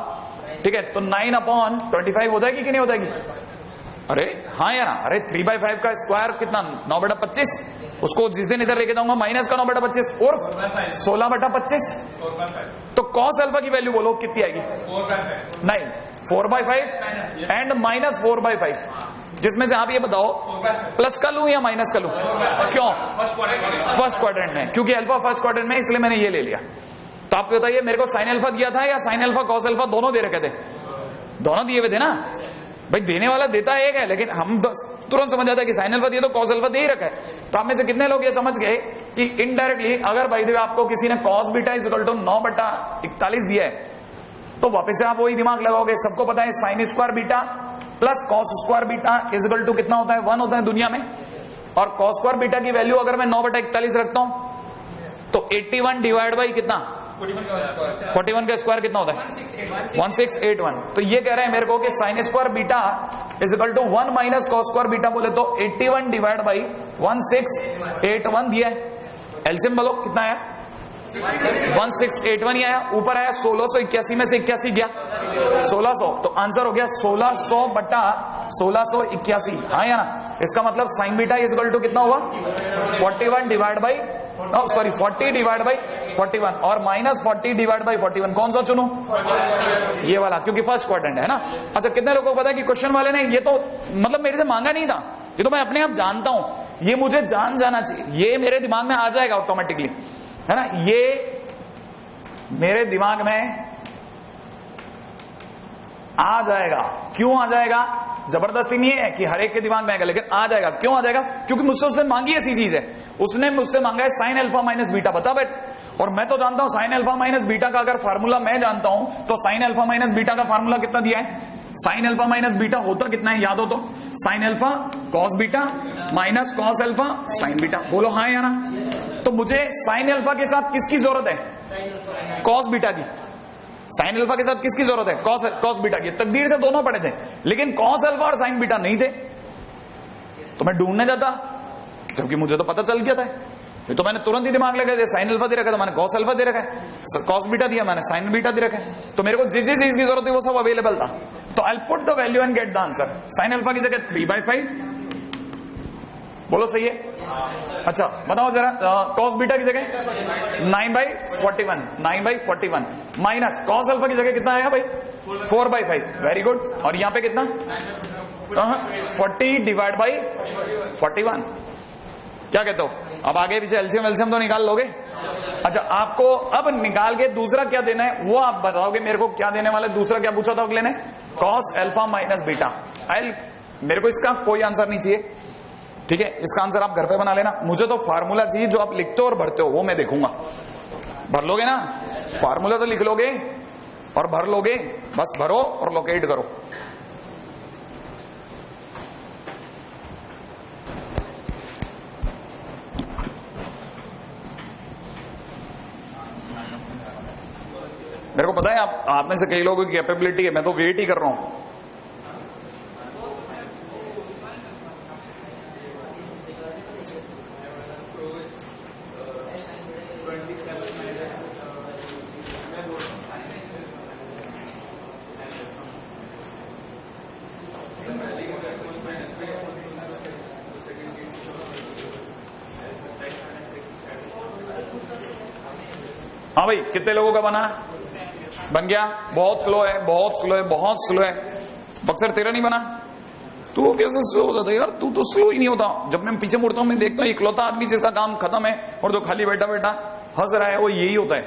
Speaker 1: ठीक है, तो 9/25 हो जाएगी कि नहीं हो जाएगी? अरे हाँ या ना? अरे 3/5 का स्क्वायर कितना? 9/25, उसको जिस दिन इधर लेके जाऊंगा माइनस का 9/25 और 16/25, तो कॉस अल्फा की वैल्यू बोलो कितनी आएगी? 9, 4/5 एंड माइनस 4/5, जिसमें से आप ये बताओ प्लस का लूं या माइनस का लूं? क्यों? फर्स्ट क्वाड्रेंट में, क्योंकि अल्फा फर्स्ट क्वाड्रेंट में, इसलिए मैंने ये ले लिया। तो आप बताइए मेरे को साइन अल्फा दिया था या साइन अल्फा कॉस अल्फा दोनों दे रखे थे? दोनों दिए हुए थे ना भाई? देने वाला देता एक है, लेकिन हम तुरंत समझ जाता है कि साइन अल्फा दिया तो कॉस अल्फा दे ही रखा है। तो आप में से कितने लोग ये समझ गए कि इनडायरेक्टली अगर भाई देव आपको किसी ने cos beta is equal to 9/41 दिया है, तो वापस से आप वही दिमाग लगाओगे। सबको पता है sine square beta plus cos square beta is equal to कितना होता है? 1 होता है दुनिया में। और कॉस स्क्वायर बीटा की वैल्यू अगर मैं 9/41 रखता हूं तो 81 डिवाइड बाई कितना? 41 का स्क्वायर कितना होता है? 1681। तो ये कह रहे हैं मेरे को कि sine square beta is equal to 1 minus cos square beta, बोले तो 81 डिवाइड बाई 1681 दिया है। एलसीएम बोलो कितना आया? 1681 ही आया। ऊपर आया 1681 में से 81 गया 1600, तो आंसर हो गया 1600/1681, हाँ या ना? इसका मतलब sine beta is equal to कितना हुआ? 41 डिवाइड बाई 40 डिवाइड बाई 41 और माइनस 40 डिवाइड बाई 41। कौन सा चुनूं? ये वाला, क्योंकि फर्स्ट क्वाड्रेंट है ना। अच्छा, कितने लोगों को पता है कि क्वेश्चन वाले ने ये तो मतलब मेरे से मांगा नहीं था, ये तो मैं अपने आप जानता हूं, ये मुझे जाना चाहिए, ये मेरे दिमाग में आ जाएगा ऑटोमेटिकली, है ना? ये मेरे दिमाग में आ जाएगा। क्यों आ जाएगा? जबरदस्ती नहीं है कि हर एक के दिमाग में आएगा, लेकिन आ जाएगा। क्यों आ जाएगा? क्योंकि मुझसे उसने मांगी ऐसी चीज है, उसने मुझसे मांगा है साइन अल्फा माइनस बीटा, बता बैठ। और मैं तो जानता हूं साइन अल्फा माइनस बीटा का अगर फार्मूला मैं जानता हूं, तो साइन अल्फा माइनस बीटा का फार्मूला कितना दिया है? साइन अल्फा माइनस बीटा होता कितना है याद हो तो? Sine alpha cos beta minus cos alpha sine beta. बोलो हाँ या ना? तो मुझे साइन अल्फा के साथ किसकी जरूरत है? कॉस बीटा की। साइन अल्फा के साथ किसकी जरूरत है? कॉस बीटा की। तकदीर से दोनों पड़े थे, लेकिन कॉस अल्फा और साइन बीटा नहीं थे, तो मैं ढूंढने जाता, क्योंकि मुझे तो पता चल गया था। ये तो मैंने तुरंत ही दिमाग लगा दिया, साइन अल्फा दे रखा है तो मैंने कॉस अल्फा दे रखा है, कॉस बीटा दिया मैंने साइन बीटा दे रखा है, तो मेरे को जिस चीज की जरूरत है वो सब अवेलेबल था। तो I put the value and get the answer. Sine alpha की जगह 3/5, बोलो सही है? अच्छा बताओ जरा, कॉस बीटा की जगह 9/41 माइनस कॉस अल्फा की जगह कितना आएगा भाई? 4/5। Very good. और यहाँ पे कितना? 40 डिवाइड बाई 41, क्या कहते हो? अब आगे पीछे एलसीएम वेलसीएम तो निकाल लोगे? अच्छा, आपको अब निकाल के दूसरा क्या देना है वो आप बताओगे मेरे को, क्या देने वाले? दूसरा क्या पूछा था अगले ने? Cos alpha minus beta. मेरे को इसका कोई आंसर नहीं चाहिए, ठीक है? इसका आंसर आप घर पे बना लेना। मुझे तो फार्मूला चाहिए जो आप लिखते हो और भरते हो, वो मैं देखूंगा। भर लोगे ना? फार्मूला तो लिख लोगे और भर लोगे, बस भरो और लोकेट करो। मेरे को पता है आप में से कई लोगों की कैपेबिलिटी है, मैं तो वेट ही कर रहा हूं। हाँ भाई, कितने लोगों का बना? बन गया? बहुत स्लो है, बहुत स्लो है, बहुत स्लो है। बक्सर तेरा नहीं बना? तू कैसे स्लो होता था यार? तू तो स्लो ही नहीं होता। जब मैं पीछे मुड़ता हूं मैं देखता हूं इकलौता आदमी जिसका काम खत्म है और जो खाली बैठा बैठा हंस रहा है वो यही होता है।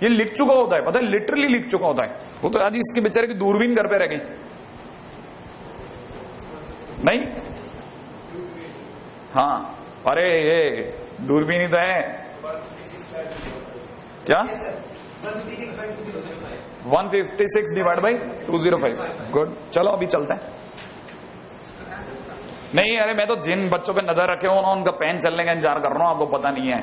Speaker 1: ये लिख चुका होता है, पता है, लिटरली लिख चुका होता है। वो तो आज इसके बेचारे की दूरबीन घर पे रह गई। नहीं? हाँ, अरे ये दूरबीन ही तो है। क्या? 156 डिवाइड बाई 205। गुड, चलो अभी चलते हैं। नहीं अरे, मैं तो जिन बच्चों पे नजर रखे हो ना उनका पेन चलने का इंतजार कर रहा हूं, आपको पता नहीं है।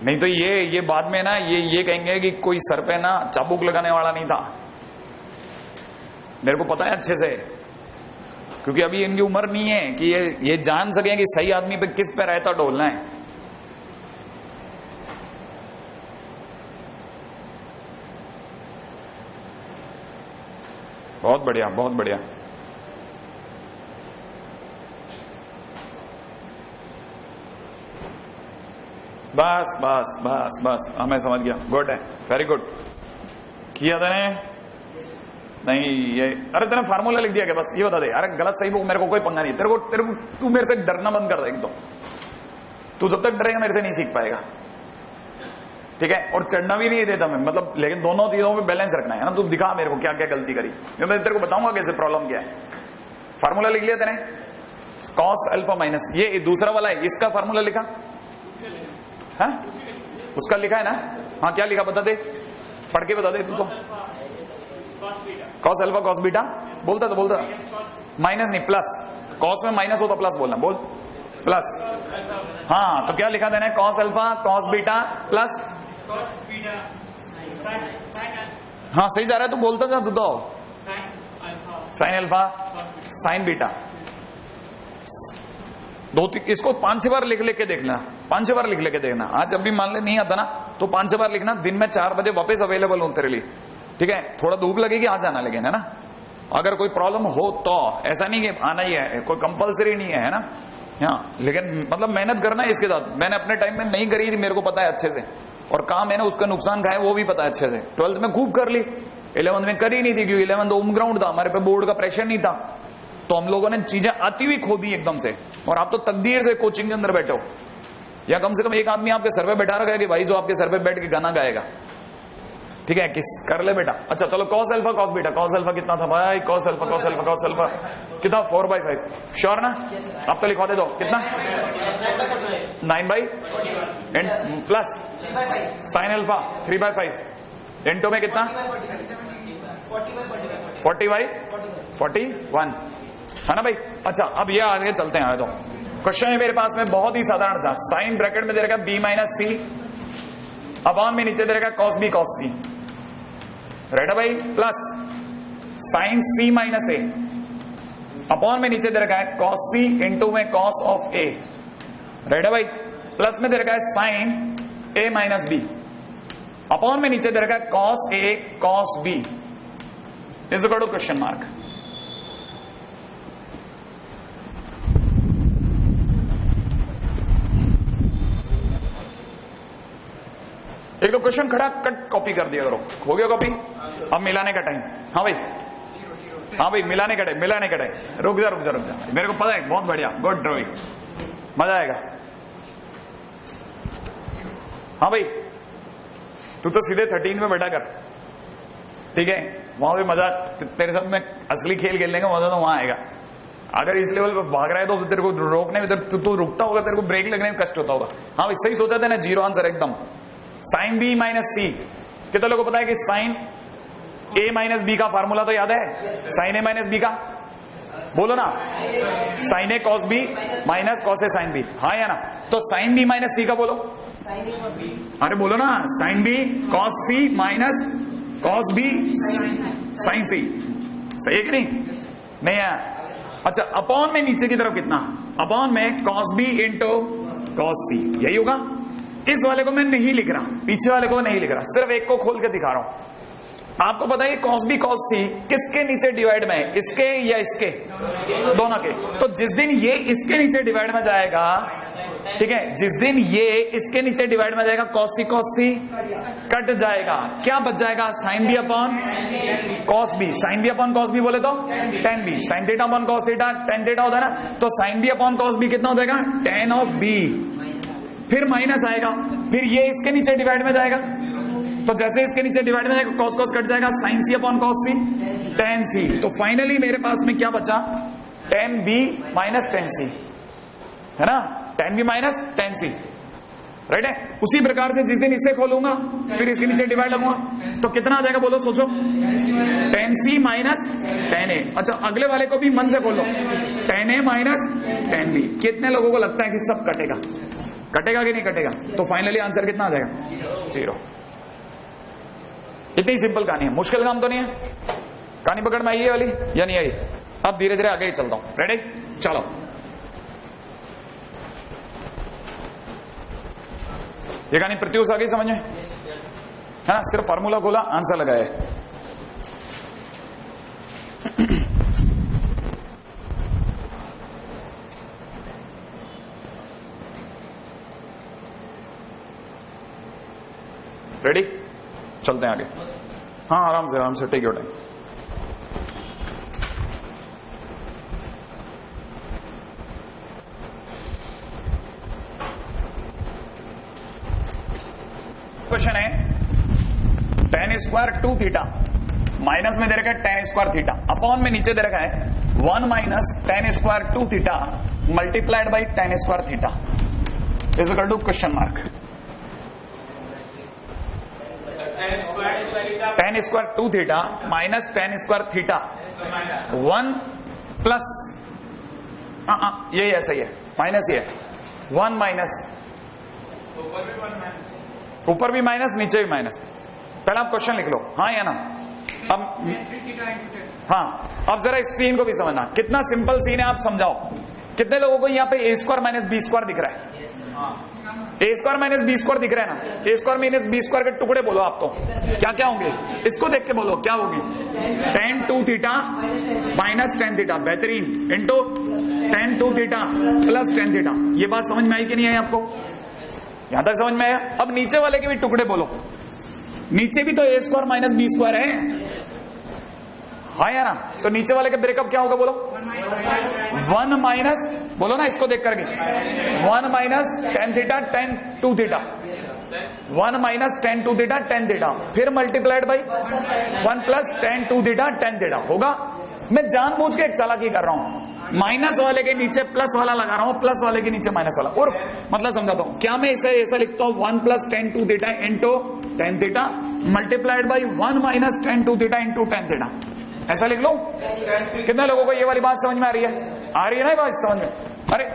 Speaker 1: नहीं तो ये बाद में ना ये कहेंगे कि कोई सर पे ना चाबुक लगाने वाला नहीं था। मेरे को पता है अच्छे से, क्योंकि अभी इनकी उम्र नहीं है कि ये जान सके कि सही आदमी पे किस पे रहता डोलना है। बहुत बढ़िया, बहुत बढ़िया। बस बस बस बस, हमें समझ गया। गुड है, वेरी गुड। किया तूने? नहीं ये, अरे तेने फार्मूला लिख दिया क्या? बस ये बता दे। अरे गलत सही वो मेरे को कोई पंगा नहीं। तेरे को तू मेरे से डरना बंद कर दे एकदम। तू जब तक डरेगा मेरे से नहीं सीख पाएगा, ठीक है? और चढ़ना भी नहीं देता मैं, मतलब, लेकिन दोनों चीजों में बैलेंस रखना है ना। तू दिखा मेरे को क्या क्या गलती करी, मैं तेरे को बताऊंगा कैसे प्रॉब्लम क्या है। फार्मूला लिख लिया तेने? कॉस अल्फा माइनस, ये दूसरा वाला है, इसका फार्मूला लिखा है? उसका लिखा है ना? हाँ, क्या लिखा बता दे, पढ़ के बता दे तुमको। कॉस अल्फा कॉस बीटा बोलता तो बोलता, माइनस नहीं प्लस। कॉस में माइनस हो तो प्लस बोलना, बोल प्लस। हाँ, तो क्या लिखा देना है? Cos alpha cos beta plus. हाँ सही जा रहा है, तो बोलता जा तू तो। Sine alpha sine beta. इसको 5-6 बार लिख लेके देखना, 5-6 बार लिख लेके देखना। आज अभी मान ले नहीं आता ना तो 5-6 बार लिखना। दिन में 4 बजे वापस अवेलेबल हूं तेरे लिए, ठीक है? थोड़ा धूप लगेगी आ जाना, लेकिन है ना, अगर कोई प्रॉब्लम हो तो। ऐसा नहीं कि आना ही है, कोई कंपलसरी नहीं है ना। हाँ, लेकिन मतलब मेहनत करना है इसके साथ। मैंने अपने टाइम में नहीं करी थी, मेरे को पता है अच्छे से, और काम मैंने उसका नुकसान खाया वो भी पता है अच्छे से। 12th में खूब कर ली, 11th में करी नहीं थी क्योंकि 11th होम ग्राउंड था, हमारे पे बोर्ड का प्रेशर नहीं था, तो हम लोगों ने चीजें आती हुई खो दी एकदम से। और आप तो तकदीर से कोचिंग के अंदर बैठे हो, या कम से कम एक आदमी आपके सर पे बैठा रखा है कि भाई जो आपके सर पे बैठ के गाना गाएगा, ठीक है? किस कर ले बेटा। अच्छा चलो, cos alpha cos beta. Cos alpha कितना था भाई? Cos alpha cos alpha cos alpha कितना? 4/5। श्योर ना? आप तो लिखवा दे दो। कितना? 9/, प्लस साइन अल्फा 3/5 इंटू में कितना? 40/41 है ना भाई? अच्छा, अब ये आगे चलते हैं। तो क्वेश्चन है मेरे पास में बहुत ही साधारण सा। साइन ब्रैकेट में दे रखा b माइनस सी, अपॉन में नीचे दे रखा cos B cos C, right है भाई? Plus sine C minus A, upon में नीचे दे रखा है कॉस सी इंटू में कॉस ऑफ ए, राइट है भाई? प्लस में दे रखा है sine A minus B, upon में नीचे दे रखा है cos A cos B is equal to question mark. एक तो क्वेश्चन खड़ा कट कॉपी कर दिया करो। हो गया कॉपी? अब मिलाने का टाइम। हाँ भाई, हाँ भाई मिलाने कटे, मिलाने कटे। रुक जा रुक जा रुक जा, मेरे को पता है, बहुत बढ़िया, गुड रोहित, मजा आएगा। हाँ भाई तू तो सीधे 13 में बैठा कर, ठीक है, वहां पे मजा, तेरे साथ में असली खेल खेलने का मजा तो वहां आएगा। अगर इस लेवल पर भाग रहा है तो तेरे को रोकने में तू रुकता होगा, तेरे को ब्रेक लगने में कष्ट होता होगा। हाँ भाई सही सोचा था ना, जीरो आंसर एकदम। साइन बी माइनस सी, कितने लोगों को पता है कि साइन ए माइनस बी का फार्मूला तो याद है? साइन ए माइनस बी का बोलो ना, sign A cos B minus cos A sine B, हाँ या ना? तो साइन बी माइनस सी का बोलो, अरे बोलो ना, साइन बी कॉस सी माइनस कॉस बी साइन सी, सही है कि नहीं है? अच्छा अपॉन में नीचे की तरफ कितना, अपॉन में कॉस बी इंटू कॉस सी, यही होगा। इस वाले को मैं नहीं लिख रहा, पीछे वाले को नहीं लिख रहा, सिर्फ एक को खोल के दिखा रहा हूं। आपको पता है कॉस बी कॉस सी किसके नीचे डिवाइड में है, इसके या इसके? दोनों के। तो जिस दिन ये इसके नीचे डिवाइड में जाएगा, ठीक है, जिस दिन ये इसके नीचे डिवाइड में जाएगा, कॉस सी कट जाएगा, क्या बच जाएगा? Sine B upon cos B, sine B upon cos B बोले तो tan B, sine theta upon cos theta, tan theta होता है ना, तो sine B upon cos B कितना हो जाएगा? टेन ऑफ बी, फिर माइनस आएगा, फिर ये इसके नीचे डिवाइड में जाएगा, तो जैसे इसके नीचे डिवाइड में जाएगा कॉस कॉस कट जाएगा, साइन सी अपॉन कॉस सी, टेन सी। तो फाइनली मेरे पास में क्या बचा? टेन बी माइनस टेन सी, है ना, टेन बी माइनस टेन सी, राइट है। उसी प्रकार से जिस दिन इसे खोलूंगा फिर इसके नीचे डिवाइड लगूंगा, तो कितना आ जाएगा बोलो, सोचो, टेन सी माइनस टेन ए। अच्छा अगले वाले को भी मन से बोलो, ten A minus tan B. कितने लोगों को लगता है कि सब कटेगा? कटेगा कि नहीं कटेगा? तो फाइनली आंसर कितना आ जाएगा? जीरो। इतनी सिंपल कहानी है, मुश्किल काम तो नहीं है। कहानी पकड़ में आई है वाली या नहीं आई? अब धीरे धीरे आगे ही चलता हूं, रेडी? चलो ये कहानी प्रत्युष आ गई समझ में, है ना? सिर्फ फार्मूला खोला, आंसर लगाया। रेडी? चलते हैं आगे। हाँ आराम से टेक योर टाइम। क्वेश्चन है tan square two theta, minus में दे रखा है टेन स्क्वायर थीटा, अपॉन में नीचे दे रखा है one minus tan square two theta multiplied by tan square theta is equal to question mark. Tan square two theta minus tan square theta one plus, यही ऐसा ही है, माइनस ही है, one minus, ऊपर भी माइनस नीचे भी माइनस। पहले आप क्वेश्चन लिख लो, हाँ या ना? अब हाँ, अब जरा इस सीन को भी समझना, कितना सिंपल सीन है, आप समझाओ। कितने लोगों को यहाँ पे ए स्क्वायर माइनस बी स्क्वायर दिख रहा है? ए स्क्वायर माइनस बी स्क्वायर दिख रहा है ना? ए स्क्वायर माइनस बी स्क्वायर के टुकड़े बोलो आप, तो क्या क्या होंगे? इसको देख के बोलो क्या होगी? Tan two theta minus tan theta, बेहतरीन, into tan two theta plus tan theta. ये बात समझ में आई कि नहीं आई आपको? यहां तक समझ में आया? अब नीचे वाले के भी टुकड़े बोलो, नीचे भी तो ए स्क्वायर माइनस बी स्क्वायर है, हाँ या ना? तो नीचे वाले का ब्रेकअप क्या होगा बोलो? वन माइनस, बोलो ना इसको देख करके, one minus tan theta tan two theta, one minus tan two theta tan theta, फिर multiplied by one plus tan two theta tan theta होगा। मैं जानबूझ के एक चालाकी कर रहा हूं, माइनस वाले के नीचे प्लस वाला लगा रहा हूं, प्लस वाले के नीचे माइनस वाला, उर्फ मतलब समझाता हूं। क्या मैं इसे ऐसा लिखता हूं, one plus tan two theta into tan theta multiplied by one minus tan two theta into tan theta, ऐसा लिख लो। कितने लोगों को ये वाली बात समझ में आ रही है? आ रही है ना बात समझ में? अरे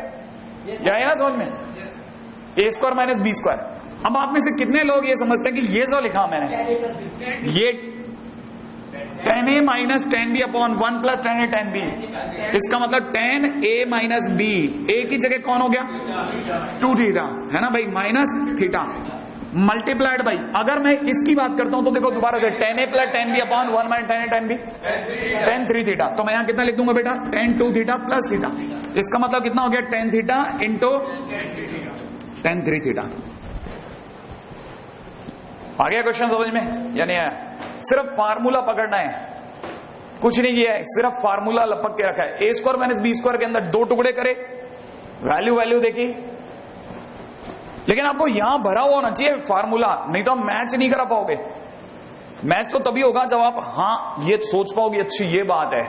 Speaker 1: क्या है ना समझ में? ए स्क्वायर माइनस बी स्क्वायर। अब आप में से कितने लोग ये समझते हैं कि ये जो लिखा मैंने, ये tan A minus tan B upon one plus tan A tan B, इसका मतलब tan A minus B, A की जगह कौन हो गया? टू थीटा, है ना भाई, माइनस थीटा मल्टीप्लाइड बाई, अगर मैं इसकी बात करता हूं तो देखो दोबारा से tan A plus tan B upon one minus tan A tan B, tan three theta. तो मैं यहां कितना लिख दूंगा बेटा? Tan two theta plus theta, इसका मतलब कितना हो गया? Tan theta into tan three theta. आ गया क्वेश्चन समझ में या नहीं आया? सिर्फ फार्मूला पकड़ना है, कुछ नहीं किया है, सिर्फ फार्मूला लपक के रखा है। ए स्क्वायर माइनस बी स्क्वायर के अंदर 2 टुकड़े करे, वैल्यू देखी, लेकिन आपको यहां भरा हुआ होना चाहिए फार्मूला, नहीं तो आप मैच नहीं करा पाओगे। मैच तो तभी होगा जब आप हाँ ये सोच पाओगे, अच्छी ये बात है।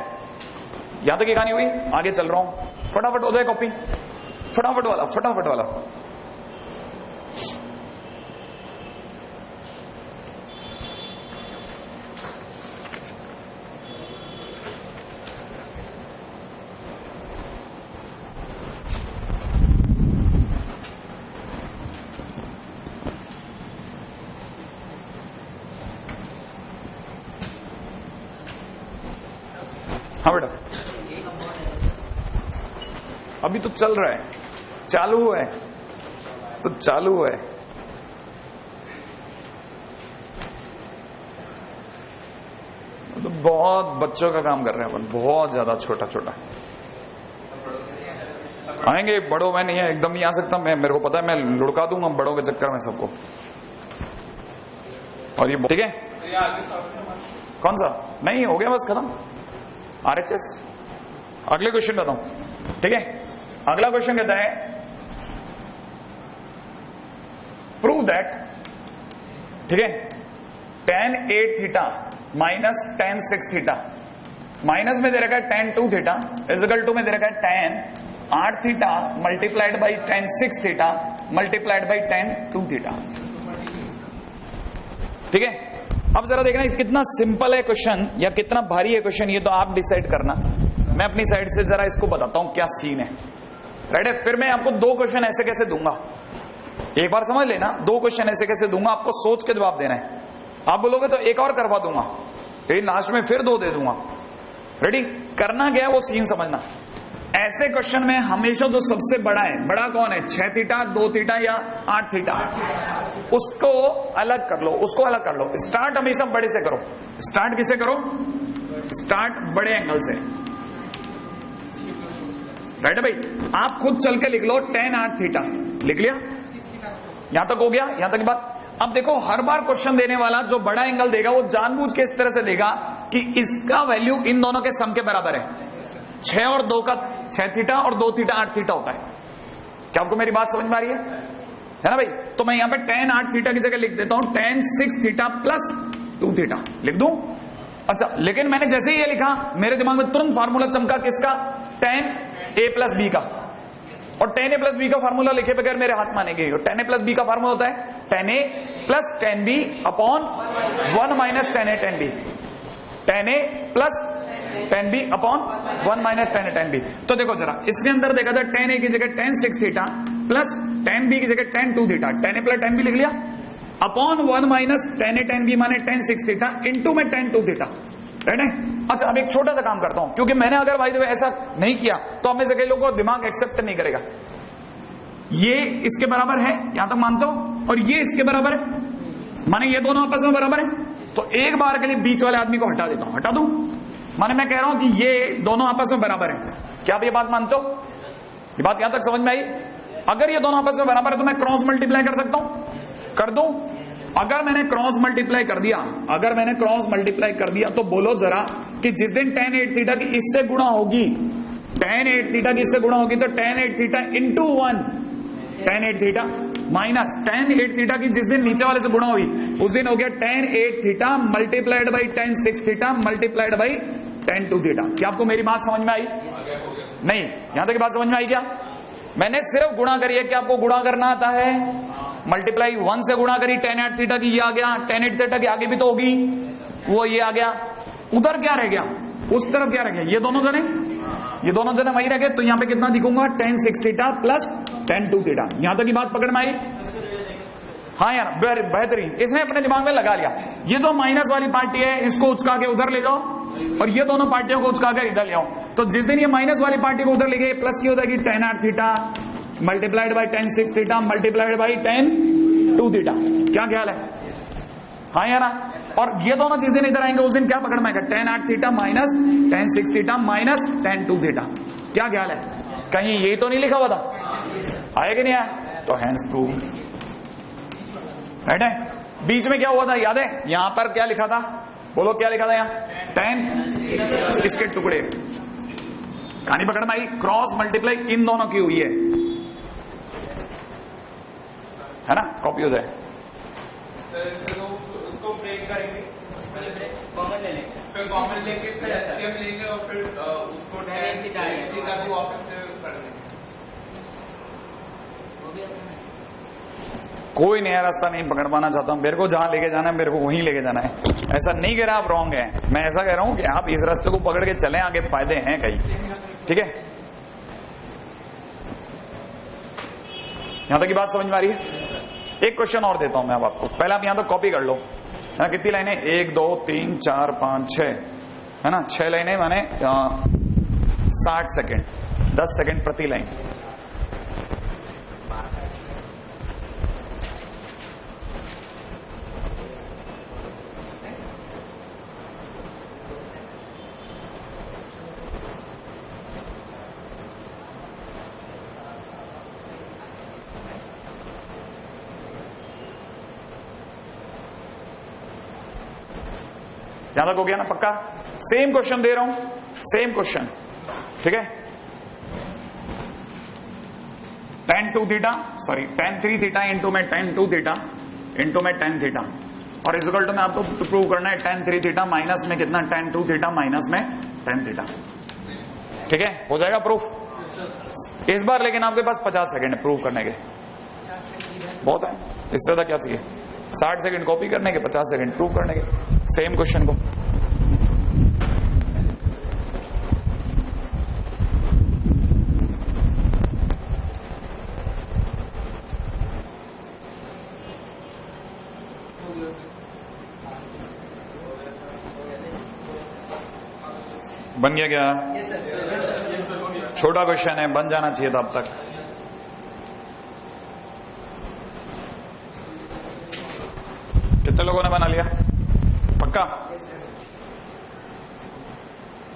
Speaker 1: यहां तक ये कहानी हुई, आगे चल रहा हूं, फटाफट हो जाए कॉपी, फटाफट वाला। हाँ बेटा, अभी तो चल रहा है, चालू है तो चालू है। तो बहुत बच्चों का काम कर रहे हैं अपन, बहुत ज्यादा छोटा। आएंगे, बड़ों में नहीं है, एकदम नहीं आ सकता मैं, मेरे को पता है, मैं लुढ़का दूंगा बड़ों के चक्कर में सबको। और ये ठीक है, कौन सा नहीं हो गया, बस खत्म। RHS। अगले क्वेश्चन बताता हूं, ठीक है। अगला क्वेश्चन कहता है प्रूव दैट, ठीक है, tan 8 theta minus tan 6 theta, minus में दे रखा है tan 2 थीटा इजिकल टू में दे रखा है tan 8 theta multiplied by tan 6 theta multiplied by tan 2 theta. ठीक है, अब जरा देखना कितना सिंपल है क्वेश्चन या कितना भारी है क्वेश्चन, ये तो आप डिसाइड करना। मैं अपनी साइड से जरा इसको बताता हूं क्या सीन है, राइट है। फिर मैं आपको 2 क्वेश्चन ऐसे कैसे दूंगा, एक बार समझ लेना, 2 क्वेश्चन ऐसे कैसे दूंगा, आपको सोच के जवाब देना है। आप बोलोगे तो एक और करवा दूंगा, फिर लास्ट में फिर 2 दे दूंगा। रेडी, करना क्या है वो सीन समझना। ऐसे क्वेश्चन में हमेशा जो सबसे बड़ा है, बड़ा कौन है, 6 थीटा 2 थीटा या 8 थीटा, उसको अलग कर लो, उसको अलग कर लो। स्टार्ट हमेशा बड़े से करो। स्टार्ट किसे करो, स्टार्ट बड़े एंगल से, राइट है भाई। आप खुद चल के लिख लो tan 8 थीटा, लिख लिया, यहां तक हो गया, यहां तक की बात। अब देखो हर बार क्वेश्चन देने वाला जो बड़ा एंगल देगा वो जानबूझ के इस तरह से देगा कि इसका वैल्यू इन दोनों के सम के बराबर है। 6 और 2 का 6 थीटा और 2 थीटा 8 थीटा होता है। क्या आपको मेरी बात समझ में आ रही है ना भाई। तो मैं यहां पे tan 8 थीटा की जगह लिख देता हूं tan 6 थीटा प्लस 2 थीटा, लिख दूं। अच्छा, लेकिन मैंने जैसे ही ये लिखा मेरे दिमाग में तुरंत फार्मूला चमका, किसका, tan a प्लस बी का। और tan a प्लस बी का फार्मूला लिखे बगैर मेरे हाथ मानेंगे। और tan a प्लस बी का फार्मूला होता है tan a plus tan b upon 1 minus tan a tan b, tan a plus tan b upon 1 minus tan a tan b। तो देखो जरा, इसके अंदर देखा था tan a की जगह tan 6 theta plus tan b की जगह tan 2 theta, tan a plus tan b लिख लिया, upon 1 minus tan a tan b माने tan 6 थीटा इंटू में tan 2 थीटा, राइट है। अच्छा, अब एक छोटा सा काम करता हूं, क्योंकि मैंने अगर भाई ऐसा नहीं किया तो हमें से कई लोगों को दिमाग एक्सेप्ट नहीं करेगा। ये इसके बराबर है, यहां तक मानते हो, और ये इसके बराबर है, माने ये दोनों आपस में बराबर है। तो एक बार के लिए बीच वाले आदमी को हटा देता हूं, हटा दूं, माने मैं कह रहा हूं कि ये दोनों आपस में बराबर है। क्या आप ये बात मानते हो, ये बात यहां तक समझ में आई। अगर ये दोनों आपस में बराबर है तो मैं क्रॉस मल्टीप्लाई कर सकता हूं, कर दूं। अगर मैंने क्रॉस मल्टीप्लाई कर दिया, अगर मैंने क्रॉस मल्टीप्लाई कर दिया तो बोलो जरा कि जिस दिन tan 8 थीटा की इससे गुणा होगी, tan 8 थीटा की इससे गुणा होगी, तो tan 8 theta into 1 tan 8 theta minus tan 8 theta की जिस दिन नीचे वाले से गुणा हुई उस दिन हो गया tan 8 theta multiplied by tan 6 theta multiplied by tan 2 theta. क्या आपको मेरी बात समझ में आई? नहीं, यहां तक की बात समझ में आई क्या? मैंने सिर्फ गुणा करी है, कि आपको गुणा करना आता है, मल्टीप्लाई 1 से गुणा करी, tan 8 थीटा की ये आ गया, tan 8 थीटा की आगे भी तो होगी, वो ये आ गया। उधर क्या रह गया, उस तरफ क्या रह गया, ये दोनों जने वही रह गए। तो यहां पे कितना दिखूंगा, tan 6 theta plus tan 2 theta. यहां तक की बात पकड़ में आई? हाँ यार, बेहतरीन, इसने अपने दिमाग में लगा लिया। ये जो माइनस वाली पार्टी है इसको उचका के उधर ले जाओ और ये दोनों पार्टियों को उचका कर इधर ले आओ। तो जिस दिन ये माइनस वाली पार्टी को उधर ले गए, प्लस की हो जाएगी tan 8 theta multiplied by tan 6 theta multiplied by tan 2 theta. क्या ख्याल है? हाँ यार, और ये दोनों जिस दिन इधर आएंगे उस दिन क्या पकड़ में आएगा, tan 8 theta minus tan 6 theta minus tan 2 theta. क्या ख्याल है? कहीं ये तो नहीं लिखा हुआ था, आया कि नहीं आया? तो हैंड्स टू, राइट है। बीच में क्या हुआ था याद है, यहां पर क्या लिखा था, बोलो क्या लिखा था यहाँ, 10 इसके टुकड़े, कहानी पकड़ में आई, क्रॉस मल्टीप्लाई इन दोनों की हुई है ना, कॉपी हो जाए।
Speaker 2: उसको ब्रेक करेंगे, कॉमन ले लेंगे, फिर कॉमन लेके फिर एचसीएफ लेंगे और फिर उसको वापस कर देंगे।
Speaker 1: कोई नया रास्ता नहीं पकड़ पाना चाहता हूं, मेरे को जहां लेके जाना है मेरे को वहीं लेके जाना है। ऐसा नहीं कह रहा आप रॉन्ग है, मैं ऐसा कह रहा हूं कि आप इस रास्ते को पकड़ के चलें, आगे फायदे हैं कहीं, ठीक है। यहां तक की बात समझ में आ रही है। एक क्वेश्चन और देता हूं मैं अब आपको, पहले आप यहां तक कॉपी कर लो, है ना। कितनी लाइनें, 1 2 3 4 5 6, है ना, 6 लाइनें, माने 60 सेकेंड, 10 सेकेंड प्रति लाइन। यहां तक हो गया ना पक्का। सेम क्वेश्चन दे रहा हूं, सेम क्वेश्चन, ठीक है। tan 2 theta, sorry tan 3 theta into में tan 2 थीटा इंटू में tan थीटा, और इक्वल टू में आपको प्रूव करना है tan 3 थीटा माइनस में कितना tan 2 थीटा माइनस में tan थीटा, ठीक है। हो जाएगा प्रूफ इस बार, लेकिन आपके पास 50 सेकेंड है प्रूव करने के, बहुत है, इससे ज्यादा क्या चाहिए। 60 सेकंड कॉपी करने के, 50 सेकंड प्रूव करने के सेम क्वेश्चन को। बन गया क्या? छोटा क्वेश्चन है, बन जाना चाहिए था अब तक। कितने लोगों ने बना लिया? पक्का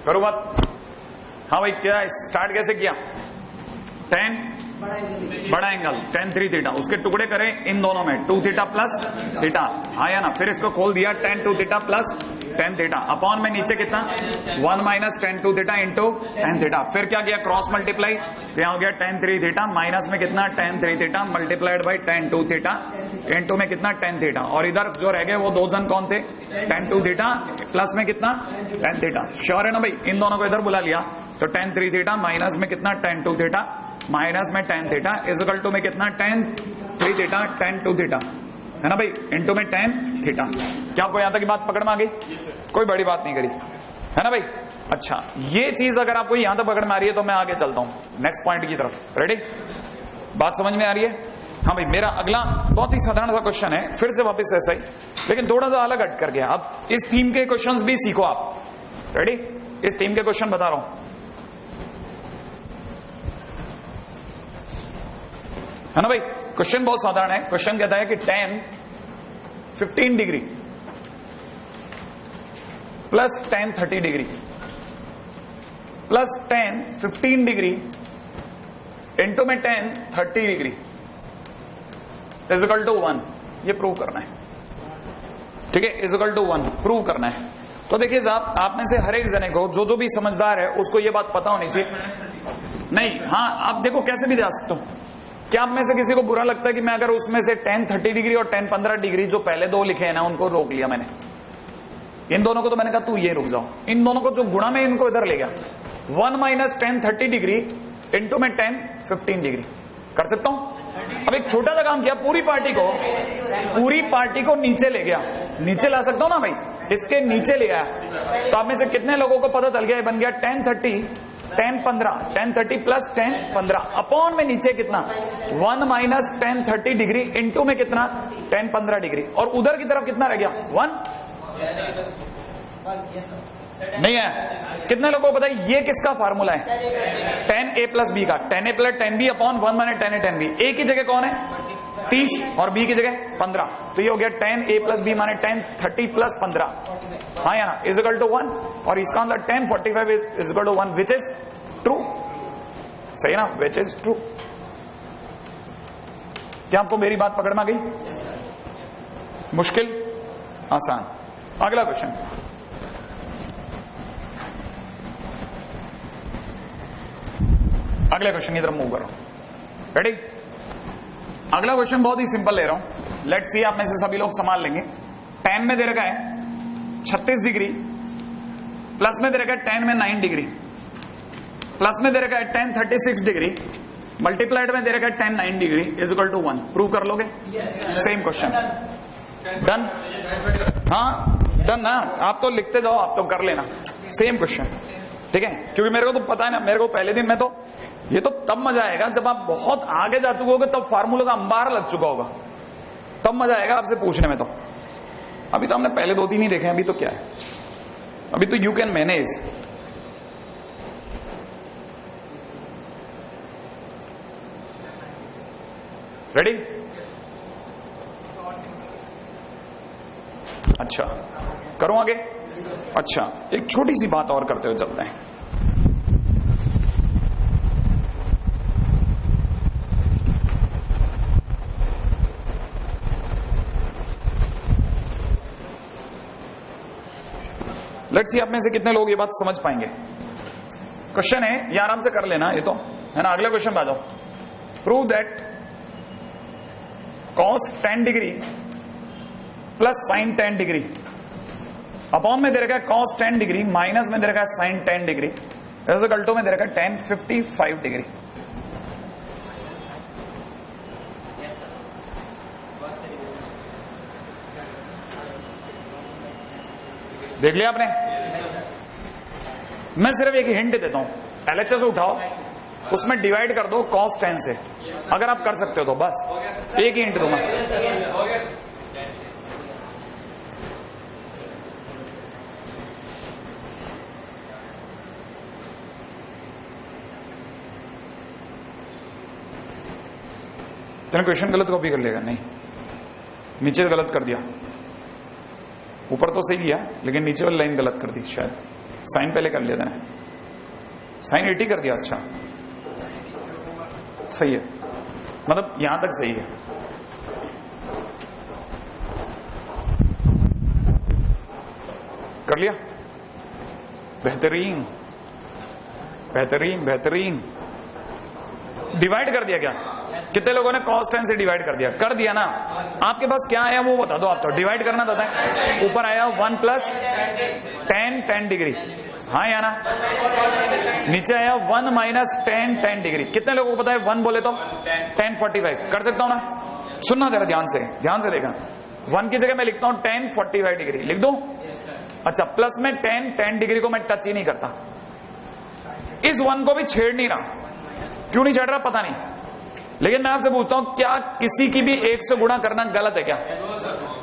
Speaker 1: करो बात। हाँ भाई, क्या स्टार्ट कैसे किया? 10 बड़ा एंगल tan 3 थीटा, उसके टुकड़े करें इन दोनों में 2 थीटा प्लस थीटा, हाँ या ना। फिर इसको खोल दिया tan 2 theta plus tan theta, upon में नीचे कितना 1 minus tan 2 theta into tan theta. फिर क्या किया, क्रॉस मल्टीप्लाई, यहाँ हो गया tan 3 थीटा माइनस में कितना tan 3 theta multiplied by tan 2 theta into में कितना tan थीटा, और इधर जो रह गए वो दो जन कौन थे, tan 2 थीटा प्लस में कितना tan थीटा। श्योर है ना भाई, इन दोनों को इधर बुला लिया तो tan 3 थीटा माइनस में कितना tan 2 थीटा माइनस में tan थीटा इक्वल टू में कितना tan 3 थीटा tan 2 थीटा, है ना भाई, इंटू में tan थीटा। क्या आपको यहां तक की बात पकड़ में आ गई? कोई बड़ी बात नहीं करी, है ना भाई। अच्छा, ये चीज अगर आपको यहां तक पकड़ में आ रही है तो मैं आगे चलता हूं नेक्स्ट पॉइंट की तरफ। रेडी? बात समझ में आ रही है? हाँ भाई, मेरा अगला बहुत ही साधारण सा क्वेश्चन है, फिर से वापस ऐसा ही, लेकिन थोड़ा सा अलग हट कर गया। अब इस थीम के क्वेश्चंस भी सीखो आप। रेडी? इस थीम के क्वेश्चन बता रहा हूं, है ना भाई। क्वेश्चन बहुत साधारण है। क्वेश्चन कहता है कि tan 15 degree plus tan 30 degree plus tan 15 degree into में tan 30 degree is equal to 1। ये प्रूव करना है, ठीक है, इज इक्वल टू 1 प्रूव करना है। तो देखिए साहब, आप में से हर एक जने को, जो भी समझदार है उसको ये बात पता होनी चाहिए। नहीं, हाँ, आप देखो कैसे भी जा सकते हो। क्या आप में से किसी को बुरा लगता है कि मैं अगर उसमें से tan 30 डिग्री और tan 15 डिग्री जो पहले दो लिखे हैं ना, उनको रोक लिया मैंने, इन दोनों को तो मैंने कहा तू ये रुक जाओ, इन दोनों को जो गुणा में इनको इधर ले गया, 1 माइनस tan 30 डिग्री इंटू में tan 15 डिग्री कर सकता हूं। अब एक छोटा सा काम किया, पूरी पार्टी को नीचे ले गया, नीचे ला सकता हूं ना भाई, इसके नीचे ले आया। तो आप में से कितने लोगों को पता चल गया, बन गया tan 30 tan 15 tan 30 plus tan 15 upon में नीचे कितना 1 माइनस tan 30 डिग्री इंटू में कितना tan 15 डिग्री, और उधर की तरफ कितना रह गया 1 नहीं है। कितने लोगों को पता है ये किसका फार्मूला है? tan a प्लस b का, tan a plus tan b upon 1 minus tan a tan b। a की जगह कौन है 30 और b की जगह 15, तो ये हो गया tan a प्लस b माने tan 30 प्लस 15, हाँ या ना, इज इक्वल टू 1। और इसका मतलब tan 45 is equal to 1 which is true. सही ना, विच इज ट्रू। क्या आपको मेरी बात पकड़ में आ गई? मुश्किल, आसान। अगला क्वेश्चन, अगले क्वेश्चन की तरफ मूव कर रहा हूं। रेडी? अगला क्वेश्चन बहुत ही सिंपल ले रहा हूं। लेट्स सी आप में से सभी लोग संभाल लेंगे। tan में दे रखा है 36 डिग्री, प्लस में दे रखा है tan में 9 डिग्री, प्लस में दे रखा है tan 36 डिग्री, मल्टीप्लाइड में दे रखा है tan 9 degree is equal to 1। Prove कर लोगे? Same question. डन? हाँ डन ना? आप तो लिखते जाओ, आप तो कर लेना। सेम क्वेश्चन, ठीक है? क्योंकि मेरे को तो पता है ना, मेरे को पहले दिन में तो ये तो तब मजा आएगा जब आप बहुत आगे जा चुके होगे, तब फार्मूला का अंबार लग चुका होगा, तब मजा आएगा आपसे पूछने में। तो अभी तो हमने पहले 2-3 ही देखे हैं, अभी तो क्या है, अभी तो यू कैन मैनेज। रेडी? अच्छा करूं आगे? अच्छा एक छोटी सी बात और करते हुए चलते हैं। लेट्स सी आप में से कितने लोग ये बात समझ पाएंगे। क्वेश्चन है, ये आराम से कर लेना, ये तो है ना। अगला क्वेश्चन आ जाओ। Prove that cos 10 degree plus sin 10 degree upon में दे रखा है cos 10 डिग्री माइनस में दे रखा है sin 10 डिग्री रिजल्टो में दे रखा है tan 55 डिग्री। देख लिया आपने? मैं सिर्फ एक हिंट देता हूं, LHS उठाओ, उसमें डिवाइड कर दो cos 10 से, अगर आप कर सकते हो तो। बस एक ही हिंट दूंगा। तेने क्वेश्चन गलत कॉपी कर लेगा? नहीं, नीचे गलत कर दिया, ऊपर तो सही किया लेकिन नीचे वाली लाइन गलत कर दी शायद। साइन पहले कर लिया था, साइन 80 कर दिया। अच्छा सही है, मतलब यहां तक सही है। कर लिया? बेहतरीन बेहतरीन बेहतरीन। डिवाइड कर दिया क्या? कितने लोगों ने cos 10 से डिवाइड कर दिया? कर दिया ना? आपके पास क्या आया वो बता दो। आप तो डिवाइड करना था, ऊपर आया 1 प्लस tan 10 डिग्री, हाँ या ना? नीचे आया 1 माइनस tan 10 डिग्री। कितने लोगों को पता है 1 बोले तो tan 45? कर सकता हूं ना? सुनना जरा ध्यान से देखना। 1 की जगह मैं लिखता हूं tan 45 डिग्री, लिख दूं? अच्छा, प्लस में tan 10 डिग्री को मैं टच ही नहीं करता, इस 1 को भी छेड़ नहीं रहा। क्यों नहीं छेड़ रहा पता नहीं, लेकिन मैं आपसे पूछता हूं, क्या किसी की भी 1 से गुणा करना गलत है क्या?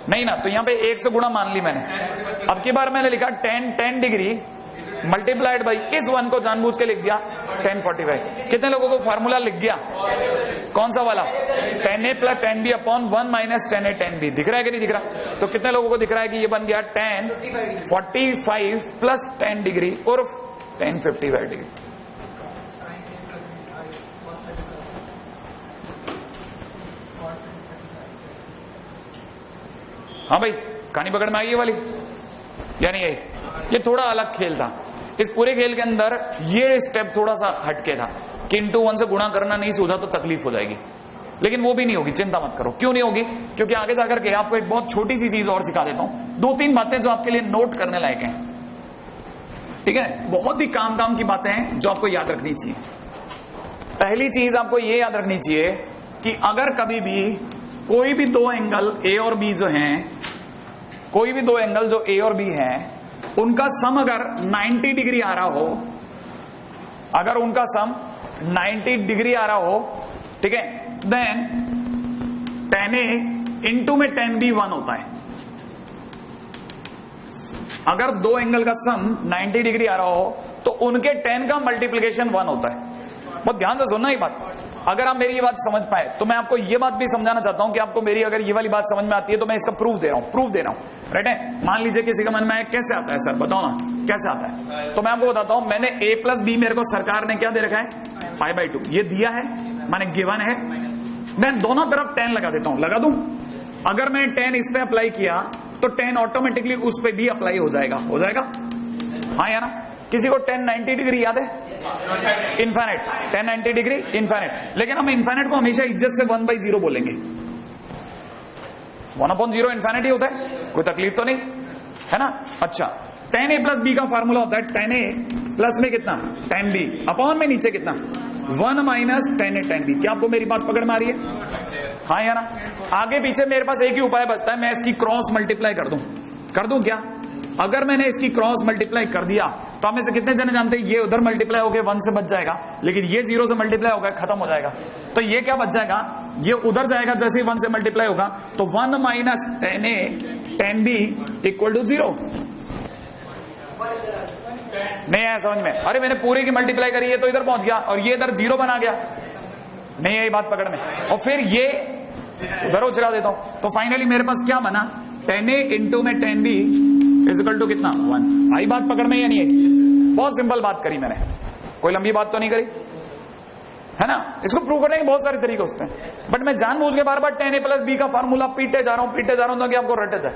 Speaker 1: नहीं ना? तो यहां पे 1 से गुणा मान ली मैंने। अब की बार मैंने लिखा tan 10 डिग्री मल्टीप्लाइड बाई इस 1 को जानबूझ के लिख दिया tan 45। कितने लोगों को फार्मूला लिख गया? कौन सा वाला? tan a plus tan b upon 1 minus tan a tan b। दिख रहा है कि नहीं दिख रहा? तो कितने लोगों को दिख रहा है कि ये बन गया tan 45 प्लस 10 डिग्री और tan 55 डिग्री। हाँ भाई, कहानी पकड़ में आई ये वाली या नहीं आई? ये थोड़ा अलग खेल था। इस पूरे खेल के अंदर ये स्टेप थोड़ा सा हटके था कि इंटू 1 से गुणा करना नहीं सूझा तो तकलीफ हो जाएगी, लेकिन वो भी नहीं होगी, चिंता मत करो। क्यों नहीं होगी? क्योंकि आगे जाकर के आपको एक बहुत छोटी सी चीज और सिखा देता हूं, 2-3 बातें जो आपके लिए नोट करने लायक हैं। ठीक है, बहुत ही काम की बातें हैं जो आपको याद रखनी चाहिए। पहली चीज आपको ये याद रखनी चाहिए कि अगर कभी भी कोई भी 2 एंगल ए और बी जो हैं, कोई भी 2 एंगल जो ए और बी हैं, उनका सम अगर 90 डिग्री आ रहा हो, अगर उनका सम 90 डिग्री आ रहा हो, ठीक है, देन tan a इंटू में tan b 1 होता है। अगर 2 एंगल का सम 90 डिग्री आ रहा हो तो उनके tan का मल्टीप्लिकेशन 1 होता है। बहुत ध्यान से सुनना ये बात। अगर आप मेरी ये बात समझ पाए तो मैं आपको ये बात भी समझाना चाहता हूं कि आपको मेरी अगर ये वाली बात समझ में आती है तो मैं इसका प्रूफ दे रहा हूं। राइट है? मान लीजिए किसी का मन में आया, कैसे आता है सर, बताओ ना कैसे आता है? तो मैं आपको बताता हूं, मैंने a प्लस बी मेरे को सरकार ने क्या दे रखा है? π/2 ये दिया है, माने गिवन है। मैं दोनों तरफ tan लगा देता हूं, लगा दूं? अगर मैं tan इस पे अप्लाई किया तो tan ऑटोमेटिकली उस पे भी अप्लाई हो जाएगा, हाँ या ना? किसी को 10 90 डिग्री याद है? Infinite, 10 90 degree infinite. लेकिन हम इनफाइनाइट को हमेशा इज्जत से 1/0 बोलेंगे। 1/0 इनफाइनाइट ही होता है, कोई तकलीफ तो नहीं है ना। अच्छा, tan a प्लस बी का फार्मूला होता है tan a प्लस में कितना, tan b अपॉन में नीचे कितना, 1 minus tan a tan b। क्या आपको मेरी बात पकड़ में आ रही है? हाँ या ना? आगे पीछे मेरे पास एक ही उपाय बचता है, मैं इसकी क्रॉस मल्टीप्लाई कर दूं क्या? अगर मैंने इसकी क्रॉस मल्टीप्लाई कर दिया तो हमें से कितने जने जानते हैं ये उधर मल्टीप्लाई होकर 1 से बच जाएगा, लेकिन ये 0 से मल्टीप्लाई होगा खत्म हो जाएगा। तो ये क्या बच जाएगा, ये उधर जाएगा जैसे ही 1 से मल्टीप्लाई होगा, तो 1 minus tan a tan b equal to 0। नहीं आया समझ में? अरे मैंने पूरे की मल्टीप्लाई करी है तो इधर पहुंच गया और ये इधर 0 बना गया, नहीं आई बात पकड़ में। और फिर ये उधर उछला देता हूं, तो फाइनली मेरे पास क्या बना, tan a इंटू में tan b इजिकल टू कितना, 1। आई बात पकड़ में या नहीं है? बहुत सिंपल बात करी मैंने, कोई लंबी बात तो नहीं करी है ना। इसको प्रूव करने के बहुत सारे तरीके होते हैं, बट मैं जानबूझ के बार बार tan a प्लस b का फार्मूला पीटे जा रहा हूं ताकि आपको रटे जाए।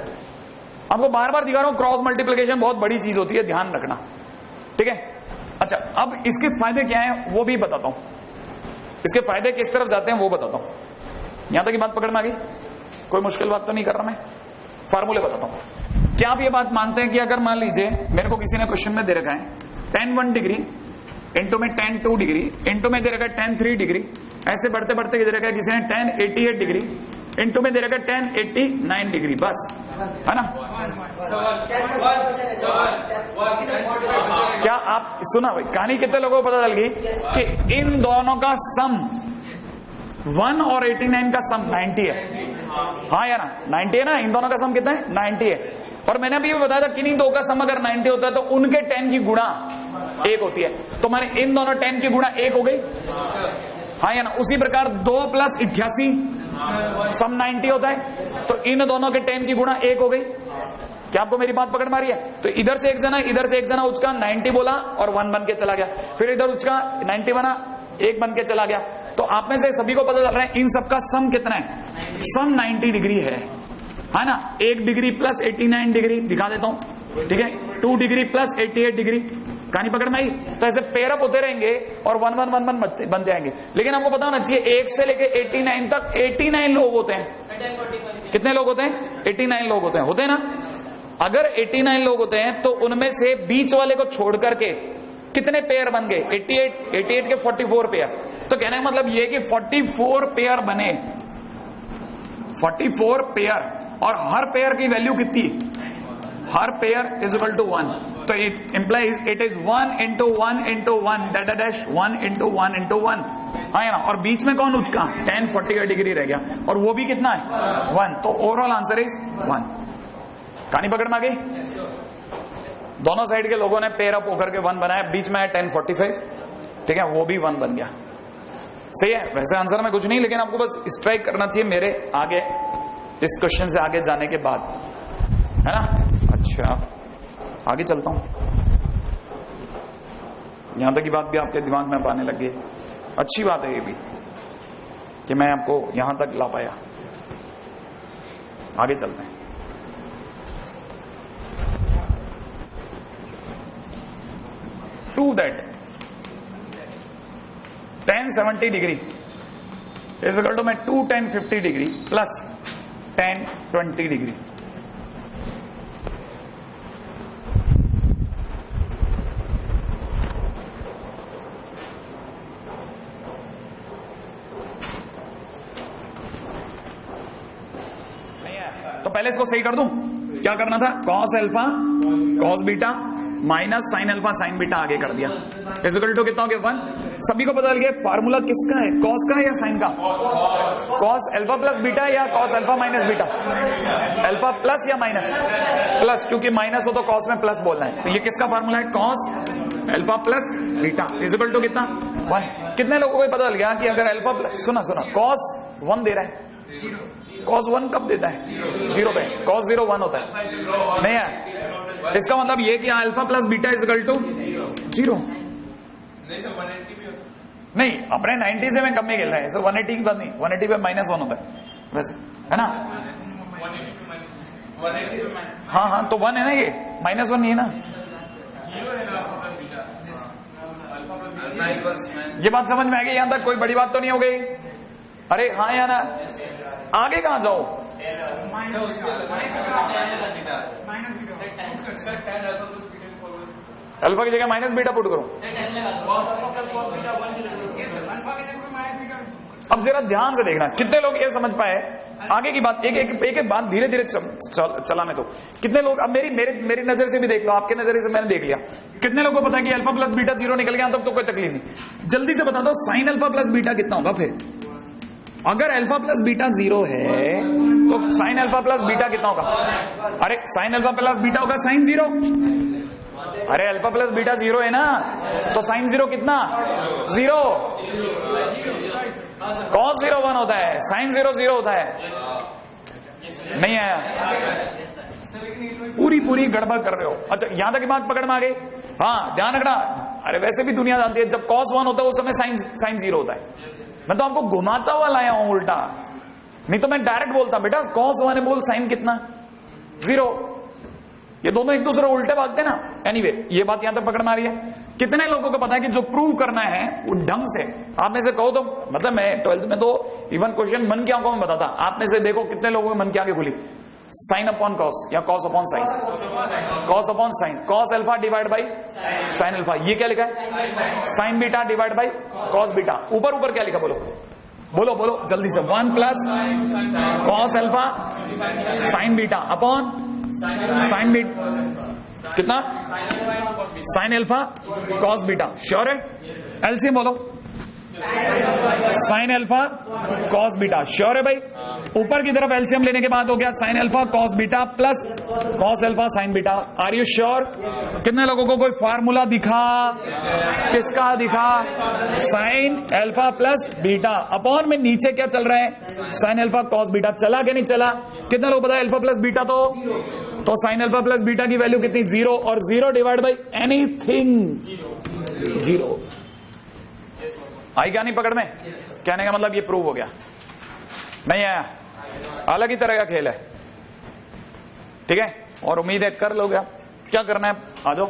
Speaker 1: आपको बार बार दिखा रहा हूं क्रॉस मल्टीप्लिकेशन बहुत बड़ी चीज होती है, ध्यान रखना, ठीक है। अच्छा, अब इसके फायदे क्या है वो भी बताता हूं, इसके फायदे किस तरफ जाते हैं वो बताता हूं। यहां तक की बात पकड़ में आ गई? कोई मुश्किल बात तो नहीं कर रहा मैं, फार्मूले बताता हूं। क्या आप ये बात मानते हैं कि अगर मान लीजिए मेरे को किसी ने क्वेश्चन में दे रखा है tan 1 डिग्री इंटू में tan 2 डिग्री इंटू में दे रखा है tan 3 डिग्री, ऐसे बढ़ते बढ़ते दे रखा है किसी ने tan 88 डिग्री इंटू में दे रखा है tan 89 डिग्री, बस है ना। क्या आप सुना भाई कहानी, कितने लोगों को पता चल गई कि इन दोनों का सम 1 और 89 का सम 90 है। हाँ या ना, 90 है ना, इन दोनों का सम कितना है, 90 है। और मैंने अभी बताया था किन्हीं दो का सम अगर 90 होता है तो उनके 10 की गुणा 1 होती है, तो मैंने इन दोनों 10 की गुणा 1 हो गई। हाँ या ना, उसी प्रकार 2 प्लस 88 सम 90 होता है, तो इन दोनों के 10 की गुणा 1 हो गई। क्या आपको मेरी बात पकड़ में आ रही है? तो इधर से एक जना उचका 90 बोला और 1 बन के चला गया, फिर इधर उचका 90 बना 1 बन के चला गया। तो आप में से सभी को पता चल रहा है इन सबका सम कितना है, सम 90 डिग्री है ना। 1 डिग्री प्लस 89 डिग्री दिखा देता हूं, ठीक है, 2 डिग्री प्लस 88 डिग्री। कहानी पकड़ में आई? तो ऐसे पेयरअप होते रहेंगे और 1 1 1 1 बन जाएंगे। लेकिन आपको पता होना चाहिए 1 से लेके 89 तक 89 लोग होते हैं। कितने लोग होते हैं? 89 लोग होते हैं ना। अगर 89 लोग होते हैं तो उनमें से बीच वाले को छोड़ करके कितने पेयर बन गए? 88 के 44 पेयर। तो कहने का मतलब ये कि 44 पेयर बने, 44 पेयर, और हर पेयर की वैल्यू कितनी? हर पेयर इज इक्वल टू 1। तो it implies it is 1 into 1 into 1 dash 1 into 1 into 1। हाँ ना, और बीच में कौन उचका? tan 48 डिग्री रह गया, और वो भी कितना है? 1। तो ओवरऑल आंसर इज 1। कहानी पकड़ में आ गई? दोनों साइड के लोगों ने पेयर अप होकर के 1 बनाया, बीच में है tan 45, ठीक है, वो भी 1 बन गया। सही है। वैसे आंसर में कुछ नहीं, लेकिन आपको बस स्ट्राइक करना चाहिए मेरे आगे, इस क्वेश्चन से आगे जाने के बाद, है ना। अच्छा, आगे चलता हूं। यहां तक की बात भी आपके दिमाग में आने लग गई, अच्छी बात है ये भी कि मैं आपको यहां तक ला पाया। आगे चलते हैं। To that tan 70 degree is equal to में 2 tan 50 degree plus tan 20 degree. तो पहले इसको सही कर दूं, क्या करना था? cos alpha cos beta minus sine alpha sine beta आगे कर दिया, इज इक्वल टू कितना हो गया? 1। सभी को पता चल गया फार्मूला किसका है, cos का है या साइन का? cos अल्फा प्लस बीटा या cos alpha minus beta? Alpha plus या माइनस? प्लस, क्योंकि माइनस हो तो cos में प्लस बोलना है। तो ये किसका फार्मूला है? cos alpha plus beta is equal to कितना? 1। कितने लोगों को पता चल गया कि अगर अल्फा प्लस, सुना cos 1 दे रहा है, cos 1 कब देता है? 0 पे। cos 0 1 होता है, नहीं है? इसका मतलब ये कि alpha plus beta is equal to 0। नहीं, अपने 90 से मैं कम में खेल रहा है, सर 180 की बात नहीं, 180 पे -1 होता है वैसे, है ना। हाँ, तो 1 है ना, ये -1 नहीं है ना। ये बात समझ में आ गई? यहां तक कोई बड़ी बात तो नहीं हो गई? अरे हाँ या ना? आगे कहां जाओ? अल्फा की जगह माइनस बीटा पुट करो। अब जरा ध्यान से देखना, कितने लोग ये समझ पाए आगे की बात? एक एक बात धीरे धीरे चलाने दो। कितने लोग, अब मेरी नजर से भी देख लो, आपके नजर से मैंने देख लिया, कितने लोगों को पता है कि अल्फा प्लस बीटा 0 निकल गया? तब तो कोई तकलीफ नहीं। जल्दी से बता दो साइन अल्फा प्लस बीटा कितना होगा? फिर अगर अल्फा प्लस बीटा 0 है तो साइन अल्फा प्लस बीटा कितना होगा? अरे साइन अल्फा प्लस बीटा होगा साइन 0। अरे अल्फा प्लस बीटा 0 है ना, तो साइन 0 कितना? 0। कॉस 0 1 होता है, साइन 0 0 होता है। नहीं आया? पूरी गड़बड़ कर रहे हो। अच्छा यहां तक दिमाग पकड़ में आ गई? हाँ ध्यान रखना। अरे वैसे भी दुनिया जानती है जब कॉस 1 होता है उस समय साइन 0 होता है। मैं तो आपको घुमाता हुआ लाया हूं उल्टा, नहीं तो मैं डायरेक्ट बोलता बेटा कॉस 1 है, बोल साइन कितना? 0। ये दोनों एक दूसरे उल्टे भागते ना। एनीवे ये बात यहां तक पकड़ में आ रही है? कितने लोगों को पता है कि जो प्रूव करना है वो ढंग से, आप में से कहो तो, मतलब मैं 12th में तो इवन क्वेश्चन मन की आंखों में बताता, आप में से देखो कितने लोगों की मन की आंखें खुली? साइन अपॉन कॉस या cos upon sine? Cos upon sine. Cos alpha divide by sine alpha. ये क्या लिखा है? Sine beta divide by cos beta. ऊपर क्या लिखा? बोलो जल्दी से। 1 plus cos alpha sine beta upon sine beta कितना? Sine alpha cos beta. Sure है? एलसीएम बोलो। Sine alpha cos beta. Sure है भाई? ऊपर की तरफ एलसीएम लेने के बाद हो गया sine alpha cos beta plus cos alpha sine beta. Are you sure? कितने लोगों को कोई फार्मूला दिखा? किसका दिखा? Sine alpha plus beta upon में नीचे क्या चल रहा है? Sine alpha cos beta. चला कि नहीं चला? कितने लोग पता है अल्फा प्लस बीटा तो साइन अल्फा प्लस बीटा की वैल्यू कितनी? 0। और 0 डिवाइड बाई एनीथिंग 0। आई क्या नहीं पकड़ में? कहने का मतलब ये प्रूव हो गया। नहीं आया? अलग ही तरह का खेल है, ठीक है? और उम्मीद है कर लोगे। आप क्या करना है? आ जाओ।